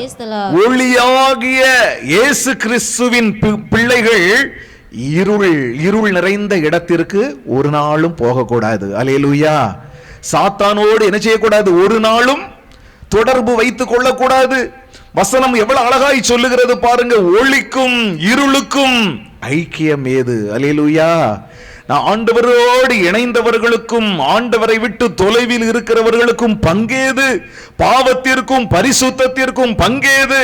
A: ஒளியாகிய இயேசு கிறிஸ்துவின் பிள்ளைகள் இருள் நிறைந்த இடத்திற்கு ஒரு நாளும் போகக்கூடாது. ஹல்லேலூயா. சாத்தானோடு என்ன செய்யக்கூடாது? ஒரு நாளும் தொடர்பு வைத்துக் கொள்ளக்கூடாது. வசனம் எவ்வளவு அழகாய் சொல்லுகிறது பாருங்க. ஒளிக்கும் இருளுக்கும் ஐக்கியம் ஏது? அல்லேலூயா. நான் ஆண்டவரோடு இணைந்தவர்களுக்கும் ஆண்டவரை விட்டு தொலைவில் இருக்கிறவர்களுக்கும் பங்கேது? பாவத்திற்கும் பரிசுத்தத்திற்கும் பங்கேது?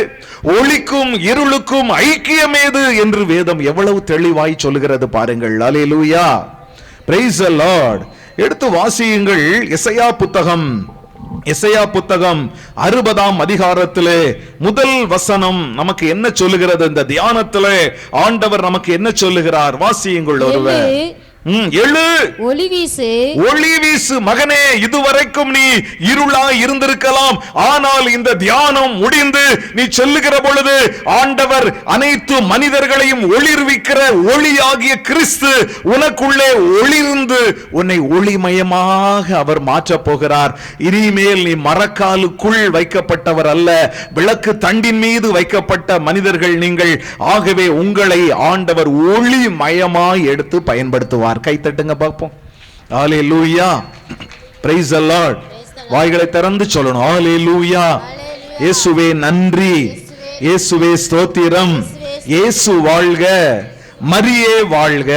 A: ஒளிக்கும் இருளுக்கும் ஐக்கியம் ஏது என்று வேதம் எவ்வளவு தெளிவாய் சொல்லுகிறது பாருங்கள். அல்லேலூயா, பிரைஸ் தி லார்ட். எடுத்து வாசியுங்கள். எசையா புத்தகம் 60ஆம் அதிகாரத்திலே முதல் வசனம் நமக்கு என்ன சொல்லுகிறது? இந்த தியானத்திலே ஆண்டவர் நமக்கு என்ன சொல்லுகிறார்? வாசியுங்கள் ஒருவர். எழு, ஒளி வீசு மகனே, இதுவரைக்கும் நீ இருளாய் இருந்திருக்கலாம், ஆனால் இந்த தியானம் முடிந்து நீ சொல்லுகிற பொழுது ஆண்டவர் அனைத்து மனிதர்களையும் ஒளிர்விக்கிற ஒளியாகிய கிறிஸ்து உனக்குள்ளே ஒளிர்ந்து உன்னை ஒளிமயமாக அவர் மாற்றப் போகிறார். இனிமேல் நீ மரக்காலுக்குள் வைக்கப்பட்டவர் அல்ல, விளக்கு தண்டின் மீது வைக்கப்பட்ட மனிதர்கள் நீங்கள். ஆகவே உங்களை ஆண்டவர் ஒளிமயமாய் எடுத்து பயன்படுத்துவார். கை தட்டுங்க பார்ப்போம். ஹல்லேலூயா, பிரைஸ் தி லார்ட். வாய்களை திறந்து சொல்லணும். ஹல்லேலூயா. இயேசுவே நன்றி, இயேசுவே ஸ்தோத்திரம், இயேசு வாழ்க. மரியே வாழ்க.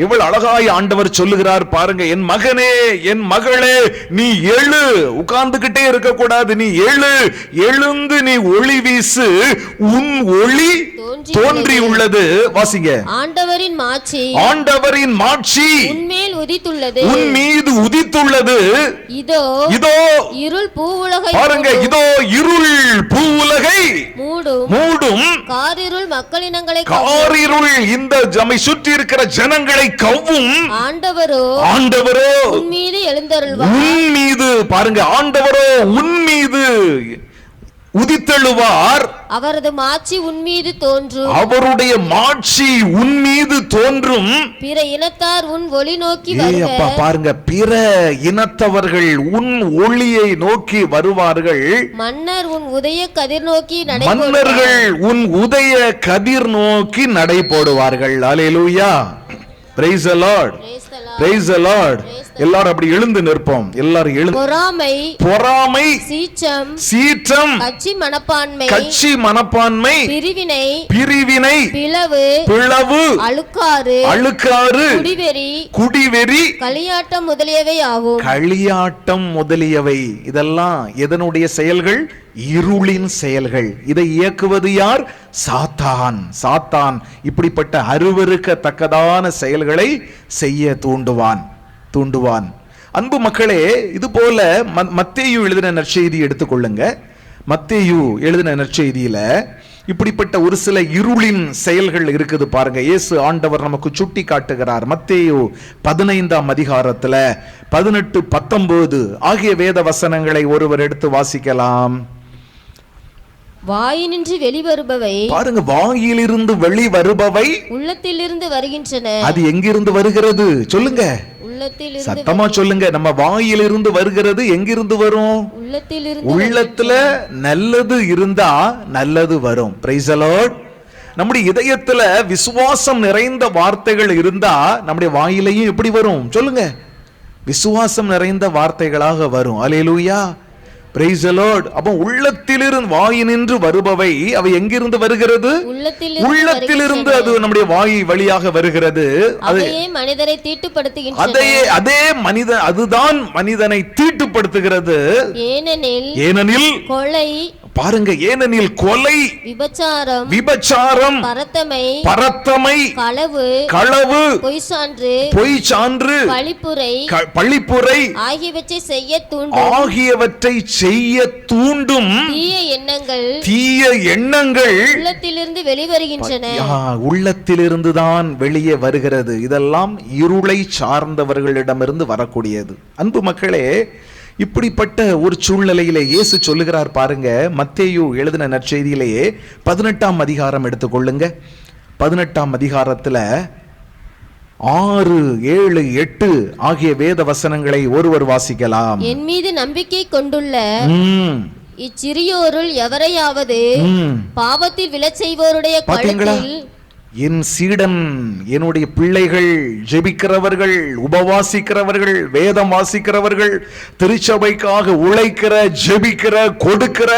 A: இவ்வளவு அழகாய் ஆண்டவர் சொல்லுகிறார் பாருங்க. என் மகனே, என் மகளே, நீ எழு, உட்கார்ந்துகிட்டே இருக்க கூடாது, நீ எழு, எழுந்து நீ ஒளி வீசு, உன் ஒளி தோன்றி உள்ளது. வாசிங்க.
C: ஆண்டவரின் மாட்சி,
A: ஆண்டவரின் மாட்சி
C: உன்மேல் உதித்துள்ளது,
A: உன் மீது உதித்துள்ளது.
C: இதோ
A: இதோ
C: இருள் பூவுலகை
A: பாருங்க, இதோ இருள் பூவுலகை மூடும்,
C: காரிருள் மக்களினங்களை,
A: காரிருள் இந்த நம்மை சுற்றி இருக்கிற ஜனங்களை கவ்வும். ஆண்டவரோ
C: உன் மீது எழுந்தருள்வார்.
A: உன் மீது பாருங்க, ஆண்டவரோ உன் மீது உதித்தெழுவார்.
C: அவரது மாட்சி உன் மீது தோன்றும்,
A: அவருடைய மாட்சி உன் மீது தோன்றும்.
C: பிற இனத்தார் உன் ஒளி நோக்கி வருக.
A: பாருங்க, பிற இனத்தவர்கள் உன் ஒளியை நோக்கி வருவார்கள்.
C: மன்னர் உன் உதய கதிர் நோக்கி
A: உன் உதய கதிர் நோக்கி நடை போடுவார்கள். அல்லேலூயா. Praise the Lord. Praise the Lord. எல்லாரும் அப்படி எழுந்து நிற்போம். எல்லாரும் எழுந்து. பொறாமை, சீற்றம், கட்சி மனப்பான்மை, பிரிவினை, பிளவு, அழுக்காறு, குடிவெறி,
C: களியாட்டம் முதலியவை ஆகும்.
A: களியாட்டம் முதலியவை இதெல்லாம் எதனுடைய செயல்கள்? இருளின் செயல்கள். இதை இயக்குவது யார்? சாத்தான். சாத்தான் இப்படிப்பட்ட அருவருக்கத்தக்கதான செயல்களை செய்ய தூண்டுவான். அன்பு மக்களே, இது போல மத்தேயு எழுதின நற்செய்தி எடுத்துக்கொள்ளுங்க. மத்தேயு எழுதின நற்செய்தியில இப்படிப்பட்ட ஒரு சில இருளின் செயல்கள் இருக்குது பாருங்க. இயேசு ஆண்டவர் நமக்கு சுட்டி காட்டுகிறார். மத்தேயு 15ஆம் அதிகாரத்துல 18, 19 ஆகிய வேத வசனங்களை ஒருவர் எடுத்து வாசிக்கலாம்.
C: வாயினின்று வெளிவருபவை
A: பாருங்க, வாயிலிருந்து வெளிவருபவை
C: உள்ளத்திலிருந்து வருகின்றன.
A: அது எங்கிருந்து வருகிறது? சொல்லுங்க, சத்தமா சொல்லுங்க. நம்ம வாயிலிருந்து வருகிறது எங்கிருந்து வரும்? உள்ளத்துல நல்லது இருந்தா நல்லது வரும். Price the Lord. நம்முடைய இதயத்துல விசுவாசம் நிறைந்த வார்த்தைகள் இருந்தா நம்முடைய வாயிலையும் எப்படி வரும்? சொல்லுங்க, விசுவாசம் நிறைந்த வார்த்தைகளாக வரும். அல்லேலூயா. Praise the Lord. அப்போ உள்ளத்திலிருந்து வாயினின்று வருபவை அவை எங்கிருந்து வருகிறது? உள்ளத்திலிருந்து அது நம்முடைய வாய் வழியாக வருகிறது.
C: அதே மனிதரை தீட்டுப்படுத்துகின்றன.
A: அதே மனிதன், அதுதான் மனிதனை தீட்டுப்படுத்துகிறது. ஏனெனில் கொலை, பாருங்க, ஏனெனில் கொலை, விபச்சாரம், பரத்தமை, களவு, பொய் சான்று, பழிப்புரை
C: ஆகியவற்றை
A: செய்ய தூண்டும் தீய எண்ணங்கள்
C: உள்ளத்திலிருந்து வெளிவருகின்றன.
A: உள்ளத்திலிருந்து தான் வெளியே வருகிறது. இதெல்லாம் இருளை சார்ந்தவர்களிடமிருந்து வரக்கூடியது. அன்பு மக்களே, இப்படிப்பட்ட ஒரு சூழ்நிலையிலே இயேசு சொல்லுகிறார் பாருங்க. மத்தேயு எழுதின நற்செய்தியிலேயே 18ஆம் அதிகாரம் எடுத்துக்கொள்ளுங்க. 18ஆம் அதிகாரத்துல 6, 7, 8 ஆகிய வேத வசனங்களை ஒருவர் வாசிக்கலாம்.
C: என் மீது நம்பிக்கை கொண்டுள்ள இச்சிறியோருள் எவரையாவது பாவத்தில் விழச் செய்வோருடைய கழுத்தில்,
A: என் சீடன், என்னுடைய பிள்ளைகள், ஜெபிக்கிறவர்கள், உபவாசிக்கிறவர்கள், வேதம் வாசிக்கிறவர்கள், திருச்சபைக்காக உழைக்கிற, ஜெபிக்கிற, கொடுக்கிற,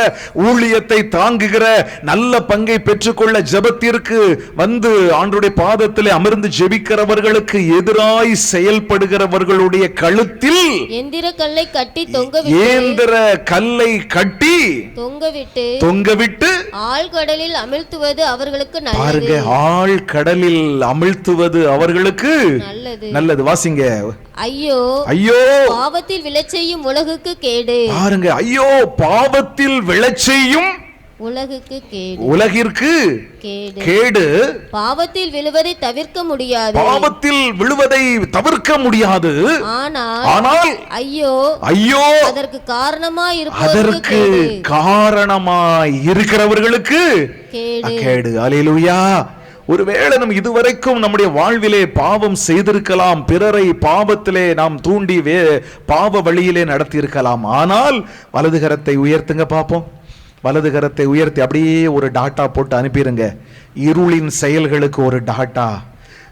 A: ஊழியத்தை தாங்குகிற, நல்ல பங்கை பெற்றுக்கொள்ள ஜெபத்திற்கு வந்து ஆண்டவருடைய பாதத்திலே அமர்ந்து ஜெபிக்கிறவர்களுக்கு எதிராய் செயல்படுகிறவர்களுடைய கழுத்தில்
C: ஏந்திர கல்லை
A: கட்டி தொங்கவிட்டு
C: ஆழ்கடலில் அமிழ்த்துவது அவர்களுக்கு நல்லது.
A: கடலில் அமிழ்த்துவது அவர்களுக்கு நல்லது. வாசிங்க.
C: ஐயோ பாவத்தில் விழச் செய்யும் உலகுக்கு கேடு.
A: பாருங்க, ஐயோ பாவத்தில் விழச் செய்யும் உலகிற்கு கேடு.
C: பாவத்தில் விழுவதை தவிர்க்க
A: முடியாது. ஆனால் ஐயோ அதற்கு காரணமாய் இருக்கிறவர்களுக்கு கேடு. அல்லேலூயா. ஒருவேளை நம்ம இதுவரைக்கும் நம்முடைய வாழ்விலே பாவம் செய்திருக்கலாம், பிறரை பாவத்திலே நாம் தூண்டி பாவ வழியிலே நடத்தி இருக்கலாம். ஆனால் வலது கரத்தை உயர்த்துங்க பாப்போம். வலது கரத்தை உயர்த்தி அப்படியே ஒரு டாட்டா போட்டு அனுப்பிடுங்க. இருளின் செயல்களுக்கு ஒரு டாட்டா,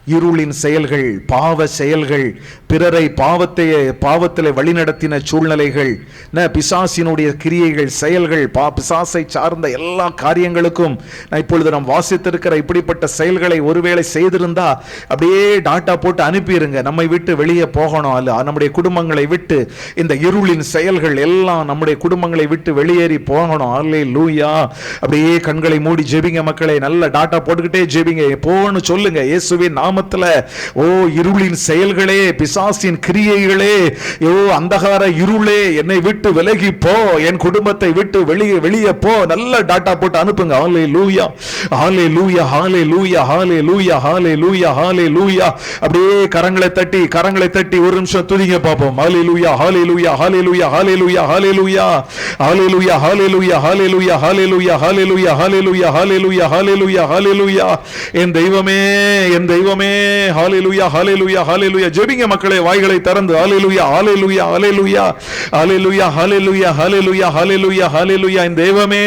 A: இருளின் செயல்கள், பாவ செயல்கள், பிறரை பாவத்திலே வழிநடத்தின சூழ்நிலைகள், பிசாசினுடைய கிரியைகள், செயல்கள், பிசாசை சார்ந்த எல்லா காரியங்களுக்கும் இப்பொழுது நாம் வாசித்திருக்கிற இப்படிப்பட்ட செயல்களை ஒருவேளை செய்திருந்தா அப்படியே டாட்டா போட்டு அனுப்பிடுங்க. நம்மை விட்டு வெளியே போகணும், அல்ல நம்முடைய குடும்பங்களை விட்டு இந்த இருளின் செயல்கள் எல்லாம் நம்முடைய குடும்பங்களை விட்டு வெளியேறி போகணும். அல்லேலூயா. அப்படியே கண்களை மூடி ஜெபிங்க மக்களை, நல்ல டாட்டா போட்டுக்கிட்டே ஜெபிங்க, போன்னு சொல்லுங்க இயேசுவின் நாமத்துல. ஓ இருளின் செயல்களே, பிசாசின் கிரியைகளே, ஓ அந்தகார இருளே, என்னை விட்டு விலகி போ, என் குடும்பத்தை விட்டு வெளியே போ. நல்ல டாட்டா போட்டு அனுப்புங்க. ஹல்லேலூயா, ஹல்லேலூயா, ஹல்லேலூயா, ஹல்லேலூயா, ஹல்லேலூயா, ஹல்லேலூயா. அப்படியே கரங்களை தட்டி ஒரு நிமிஷம் துதிங்க பாப்போம். ஹல்லேலூயா, ஹல்லேலூயா, ஹல்லேலூயா, ஹல்லேலூயா, ஹல்லேலூயா, ஹல்லேலூயா, ஹல்லேலூயா, ஹல்லேலூயா, ஹல்லேலூயா, ஹல்லேலூயா, ஹல்லேலூயா, ஹல்லேலூயா, ஹல்லேலூயா, ஹல்லேலூயா. என் தெய்வமே, என் தெய்வமே. ஹல்லேலூயா, ஹல்லேலூயா, ஹல்லேலூயா. ஜெபிங்க மக்களே, வாய்களை திறந்து. ஹல்லேலூயா, ஹல்லேலூயா, ஹல்லேலூயா, ஹல்லேலூயா, ஹல்லேலூயா, ஹல்லேலூயா, ஹல்லேலூயா, ஹல்லேலூயா. என் தெய்வமே,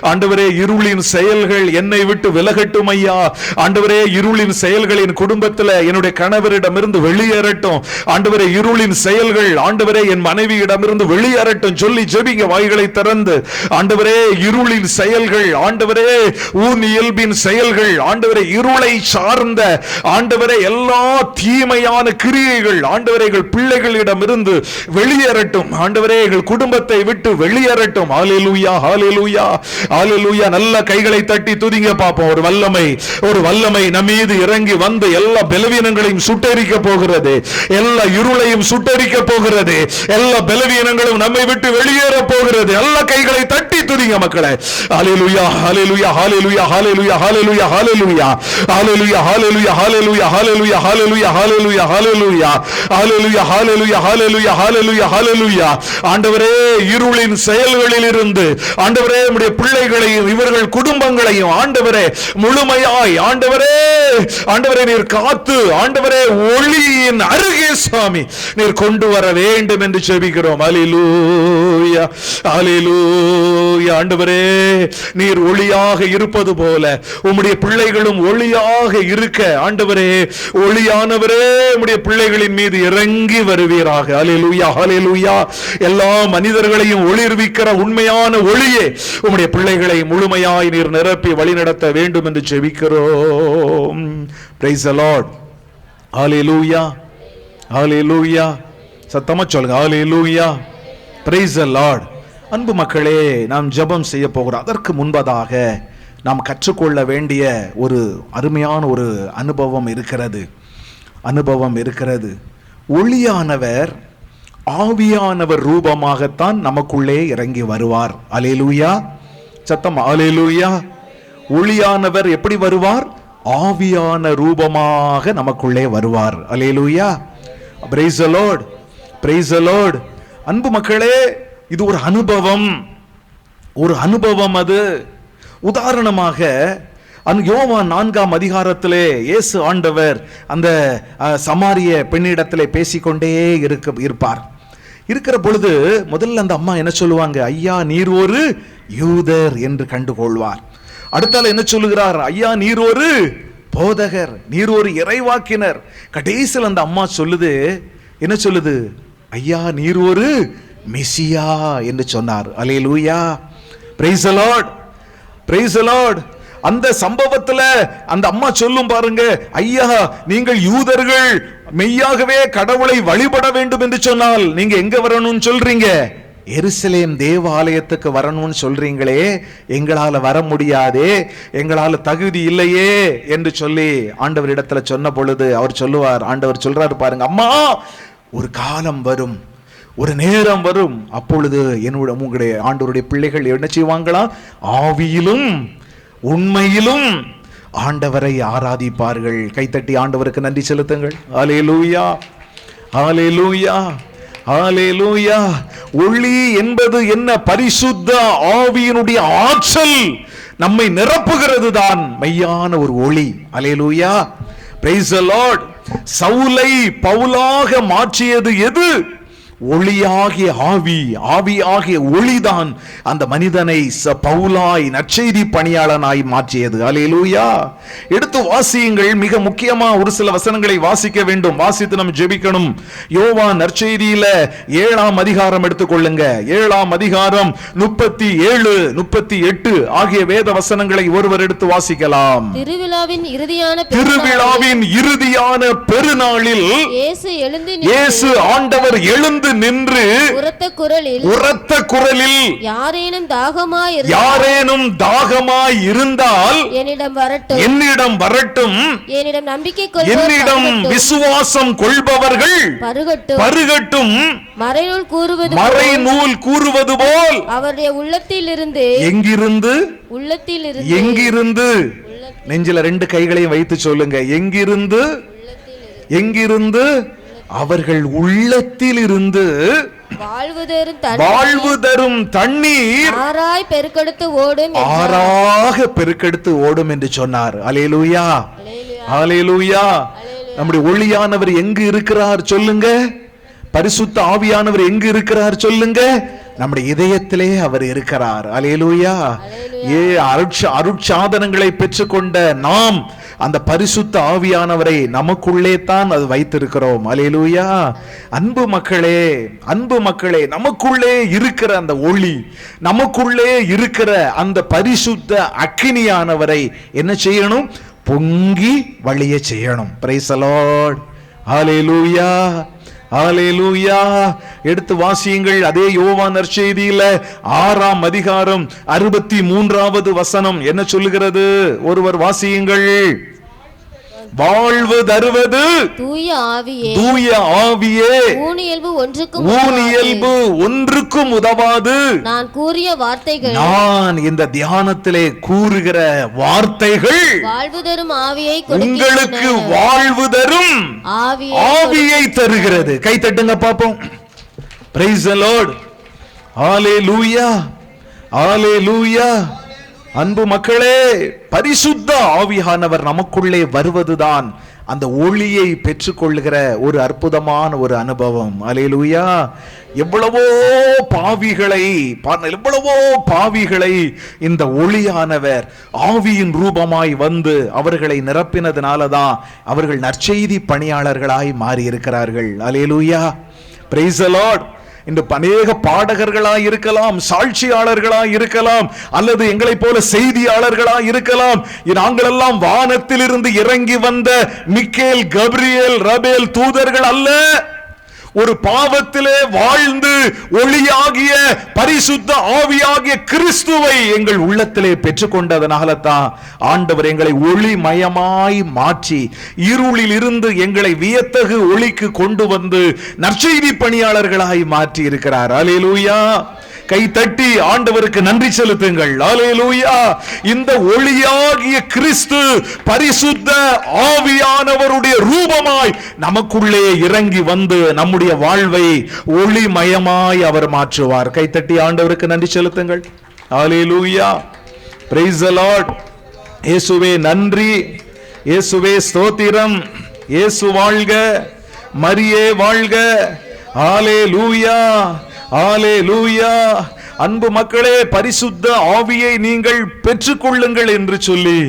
A: ஆண்டவரே இருளின் செயல்கள் என்னை விட்டு விலகட்டும் ஐயா. ஆண்டவரே இருளின் செயல்கள் என் குடும்பத்தில் என்னுடைய கணவரிடமிருந்து வெளியேறட்டும். ஆண்டவரே இருளின் செயல்கள் ஆண்டவரே என் மனைவியிடமிருந்து வெளியேறட்டும் சொல்லி ஜெபிங்க வாய்களை திறந்து. ஆண்டவரே இருளின் செயல்கள், ஆண்டவரே ஊன் இயல்பின் செயல்கள், ஆண்டவரே இருளை சார்ந்த ஆண்டவரே எல்லா தீமையான கிரியைகள் ஆண்டவரே எங்கள் பிள்ளைகளிடமிருந்து வெளியேறட்டும். ஆண்டவரே எங்கள் குடும்பத்தை விட்டு வெளியேறட்டும். ஹல்லேலூயா, ஹல்லேலூயா, ஹல்லேலூயா. நல்ல கைகளை தட்டி துதிங்க பாப்போம். ஒரு வல்லமை நம்மீது இறங்கி வந்து எல்லா பலவீனங்களையும் சுட்டெரிக்க போகிறது, எல்லா இருளையும் சுட்டெரிக்க போகிறது, எல்லா பலவீனங்களும் நம்மை விட்டு வெளியேற போகிறது. எல்லா கைகளை தட்டி துதிங்க மக்களே. ஹல்லேலூயா, ஹல்லேலூயா, ஹல்லேலூயா, ஹல்லேலூயா, ஹல்லேலூயா, ஹல்லேலூயா, ஹல்லேலூயா, ஹல்லேலூயா, ஹல்லேலூயா, ஹல்லேலூயா, ஹல்லேலூயா, ஹல்லேலூயா, ஹல்லேலூயா, ஹல்லேலூயா, ஹல்லேலூயா, ஹல்லேலூயா, ஹல்லேலூயா, ஹல்லேலூயா. ஆண்டவரே இருளின் செயல்களில் இருந்து ஆண்டவரே நம்முடைய பிள்ளைகளையும் இவர்கள் குடும்பங்களையும் ஆண்டவரே முழுமையாய் ஆண்டவரே நீர் காத்து ஆண்டவரே ஒளியின் அருகே சுவாமி நீர் கொண்டு வர வேண்டும் என்று ஜெபிக்கிறோம். ஹல்லேலூயா, ஹல்லேலூயா. ஆண்டவரே நீர் ஒளியாக இருப்பது போல உம்முடைய பிள்ளைகளும் ஒளியாக இருக்க ஆண்டவரே ஒளியானவரே உம்முடைய பிள்ளைகளின் மீது இறங்கி வருவீராக. ஹல்லேலூயா, ஹல்லேலூயா. எல்லா மனிதர்களையும் ஒளிர்விக்கிற உண்மையான ஒளியே உம்முடைய பிள்ளைகளை முழுமையாய் நீர் நிரப்பி வழிநடத்த வேண்டும் என்று ஜெபிக்கிறோம். Praise the Lord. Hallelujah, hallelujah. சத்தமா சொல்லுங்க. Hallelujah, praise the Lord. அன்பு மக்களே, நாம் ஜெபம் செய்ய போகிறோம். அதற்கு முன்பதாக நாம் கற்றுக்கொள்ள வேண்டிய ஒரு அருமையான ஒரு அனுபவம் இருக்கிறது. ஒளியானவர் ஆவியானவர் ரூபமாகத்தான் நமக்குள்ளே இறங்கி வருவார். அல்லேலூயா, சத்தம் அல்லேலூயா. ஒளியானவர் எப்படி வருவார்? ஆவியான ரூபமாக நமக்குள்ளே வருவார். அல்லேலூயா, praise the lord, praise the lord. அன்பு மக்களே, இது ஒரு அனுபவம். அது உதாரணமாக யோவான் 4ஆம் அதிகாரத்திலே இயேசு ஆண்டவர் அந்த சமாரிய பெண்ணிடத்திலே பேசிக்கொண்டே இருப்பார். இருக்கிற பொழுது முதல்ல அந்த அம்மா என்ன சொல்லுவாங்க? ஐயா நீர் ஒரு யூதர் என்று கண்டுகொள்வார். அடுத்தால என்ன சொல்லுகிறார்? ஐயா நீர் ஒரு போதகர், நீர் ஒரு இறைவாக்கினர். கடைசியில் அந்த அம்மா சொல்லுது, என்ன சொல்லுது? ஐயா நீர் ஒரு மெசியா என்று சொன்னார். அல்லேலூயா, praise the lord, praise the lord. அந்த சம்பவத்துல அந்த அம்மா சொல்லும் பாருங்க, ஐயா நீங்கள் யூதர்கள் மெய்யாகவே கடவுளை வழிபட வேண்டும் என்று சொன்னால் நீங்க எங்க வரணும்னு சொல்றீங்க? எருசலேம் தேவாலயத்துக்கு வரணும்னு சொல்றீங்களே, எங்களால வர முடியாதே, எங்களால தகுதி இல்லையே என்று சொல்லி ஆண்டவரிடத்துல சொன்ன பொழுது அவர் சொல்லுவார், ஆண்டவர் சொல்றாரு பாருங்க, அம்மா ஒரு காலம் வரும், ஒரு நேரம் வரும், அப்பொழுது உங்களுடைய ஆண்டவருடைய பிள்ளைகள் என்ன செய்வாங்களா? ஆவியிலும் உண்மையிலும் ஆண்டவரை ஆராதிப்பார்கள். கைத்தட்டி ஆண்டவருக்கு நன்றி செலுத்துங்கள். ஹல்லேலூயா, ஹல்லேலூயா, ஹல்லேலூயா. ஒளி என்பது என்ன? பரிசுத்த ஆவியினுடைய ஆற்றல் நம்மை நிரப்புகிறது தான் மெய்யான ஒரு ஒளி. ஹல்லேலூயா, பிரைஸ் தி லார்ட். சவுலை பவுலாக மாற்றியது எது? ஒளியாகிய ஆவியாகிய ஒளிதான் அந்த மனிதனை பவுலாய் நற்செய்தி பணியாளனாய் மாற்றியது. அல்லேலூயா. எடுத்து வாசியுங்கள். மிக முக்கியமா ஒரு சில வசனங்களை வாசிக்க வேண்டும். வாசித்து நம்ம ஜெபிக்கணும். யோவான் நற்செய்தியில 7ஆம் அதிகாரம் எடுத்துக்கொள்ளுங்க. 7ஆம் அதிகாரம் 37, 38 ஆகிய வேத வசனங்களை ஒருவர் எடுத்து வாசிக்கலாம்.
C: திருவிழாவின்
A: இறுதியான பெருநாளில் இயேசு ஆண்டவர் எழுந்து நின்று உரத்த குரலில் யாரேனும் தாகமாய் இருந்தால் என்னிடம் வரட்டும், என்னிடம் விசுவாசம் கொள்பவர்கள் பருகட்டும், மறைநூல் கூறுவது போல் அவருடைய உள்ளத்திலிருந்து எங்கிருந்து நெஞ்சில 2 கைகளையும் வைத்து சொல்லுங்க. எங்கிருந்து அவர்கள் உள்ளத்தில் இருந்து வாழ்வு தரும் தண்ணீர் ஆறாக பெருக்கெடுத்து ஓடும் என்று சொன்னார். அல்லேலூயா, அல்லேலூயா. நம்முடைய ஒளியானவர் எங்கு இருக்கிறார் சொல்லுங்க? பரிசுத்த ஆவியானவர் எங்கு இருக்கிறார் சொல்லுங்க? நம்முடைய இதயத்திலே அவர் இருக்கிறார். அல்லேலூயா. அருட்சாதனங்களை பெற்றுக்கொண்ட நாம் அந்த பரிசுத்த ஆவியானவரை நமக்குள்ளே தான் அது வைத்திருக்கிறோம். அல்லேலூயா. அன்பு மக்களே, நமக்குள்ளே இருக்கிற அந்த ஒளி, நமக்குள்ளே இருக்கிற அந்த பரிசுத்த அக்கினியானவரை என்ன செய்யணும்? பொங்கி வழிய செய்யணும். Praise the lord. அல்லேலூயா, அல்லேலூயா. எடுத்து வாசியுங்கள். அதே யோவான் நற்செய்தியில 6ஆம் அதிகாரம் 63வது வசனம் என்ன சொல்லுகிறது? ஒருவர் வாசியுங்கள். வாழ்வு தருவது தூய ஆவியே, ஊனியல்பு ஒன்றுக்கும் உதவாது. நான் இந்த தியானத்திலே கூறுகிற வார்த்தைகள் உங்களுக்கு வாழ்வு தரும் ஆவியை தருகிறது. கை தட்டுங்க பாப்போம். Praise the lord. ஹalleluya, ஹalleluya. அன்பு மக்களே, பரிசுத்த ஆவியானவர் நமக்குள்ளே வருவதுதான் அந்த ஒளியை பெற்றுக்கொள்கிற ஒரு அற்புதமான ஒரு அனுபவம். அல்லேலூயா. எவ்வளவோ பாவிகளை இந்த ஒளியானவர் ஆவியின் ரூபமாய் வந்து அவர்களை நிரப்பினதுனாலதான் அவர்கள் நற்செய்தி பணியாளர்களாய் மாறி இருக்கிறார்கள். அல்லேலூயா. Praise the lord. இந்த அநேக பாடகர்களாய் இருக்கலாம், சாட்சியாளர்களாய் இருக்கலாம், அல்லது எங்களை போல செய்தியாளர்களாய் இருக்கலாம். நாங்கள் எல்லாம் வானத்திலிருந்து இறங்கி வந்த மிக்கேல், கபிரியேல், ரபேல் தூதர்கள் அல்ல. ஒரு பாவத்திலே வாழ்ந்து ஒளியாகிய பரிசுத்த ஆவியாகிய கிறிஸ்துவை எங்கள் உள்ளத்திலே பெற்றுக்கொண்டதனால தான் ஆண்டவர் எங்களை ஒளிமயமாய் மாற்றி இருளில் இருந்து எங்களை வியத்தகு ஒளிக்கு கொண்டு வந்து நற்செய்தி பணியாளர்களாய் மாற்றி இருக்கிறார். அல்லேலூயா. கை தட்டி ஆண்டவருக்கு நன்றி செலுத்துங்கள். அல்லேலூயா. இந்த ஒளியாகிய கிறிஸ்து பரிசுத்த ஆவியானவருடைய ரூபமாய் நமக்குள்ளே இறங்கி வந்து நம்முடைய வாழ்வை ஒளிமயமாய் அவர் மாற்றுவார். கை தட்டி ஆண்டவருக்கு நன்றி செலுத்துங்கள். அல்லேலூயா. Praise the lord. இயேசுவே நன்றி, இயேசுவே ஸ்தோத்திரம். இயேசு வாழ்க, மரியே வாழ்க. அல்லேலூயா, அல்லேலூயா. அன்பு மக்களே, பரிசுத்த ஆவியை நீங்கள் பெற்றுக்கொள்ளுங்கள் என்று சொல்லி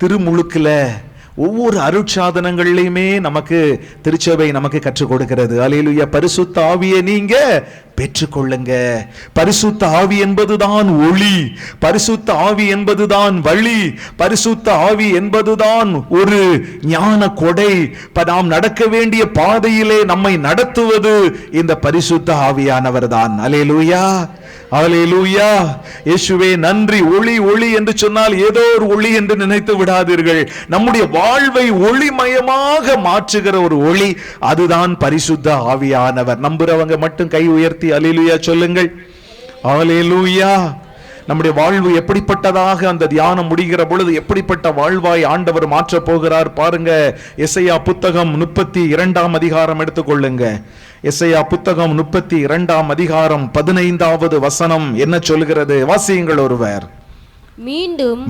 A: திருமுழுக்குல ஒவ்வொரு அருட்சாதனங்கள்லையுமே நமக்கு திருச்சபை நமக்கு கற்றுக் கொடுக்கிறது. அல்லேலூயா. பரிசுத்த ஆவியை நீங்க பெற்றுக்கொள்ளுங்க. பரிசுத்த ஆவி என்பதுதான் ஒளி, பரிசுத்த ஆவி என்பதுதான் வழி, பரிசுத்த ஆவி என்பதுதான் ஒரு ஞான கொடை. நாம் நடக்க வேண்டிய பாதையிலே நம்மை நடத்துவது இந்த பரிசுத்த ஆவியானவர் தான். அல்லேலூயா, அல்லேலூயா. இயேசுவே நன்றி. ஒளி ஒளி என்று சொன்னால் ஏதோ ஒரு ஒளி என்று நினைத்து விடாதீர்கள். நம்முடைய வாழ்வை ஒளிமயமாக மாற்றுகிற ஒரு ஒளி, அதுதான் பரிசுத்த ஆவியானவர். நம்புறவங்க மட்டும் கை உயர்த்தி அல்லேலூயா சொல்லுங்கள். அல்லேலூயா. நம்முடைய வாழ்வு எப்படிப்பட்டதாக அந்த தியானம் முடிகிற பொழுது எப்படிப்பட்ட வாழ்வாய் ஆண்டவர் மாற்ற போகிறார் பாருங்க. எசையா புத்தகம் 32ஆம் அதிகாரம் எடுத்துக்கொள்ளுங்க. எசையா புத்தகம் 32ஆம் அதிகாரம் 15வது வசனம் என்ன சொல்கிறது? வாசியுங்கள் ஒருவர். மீண்டும்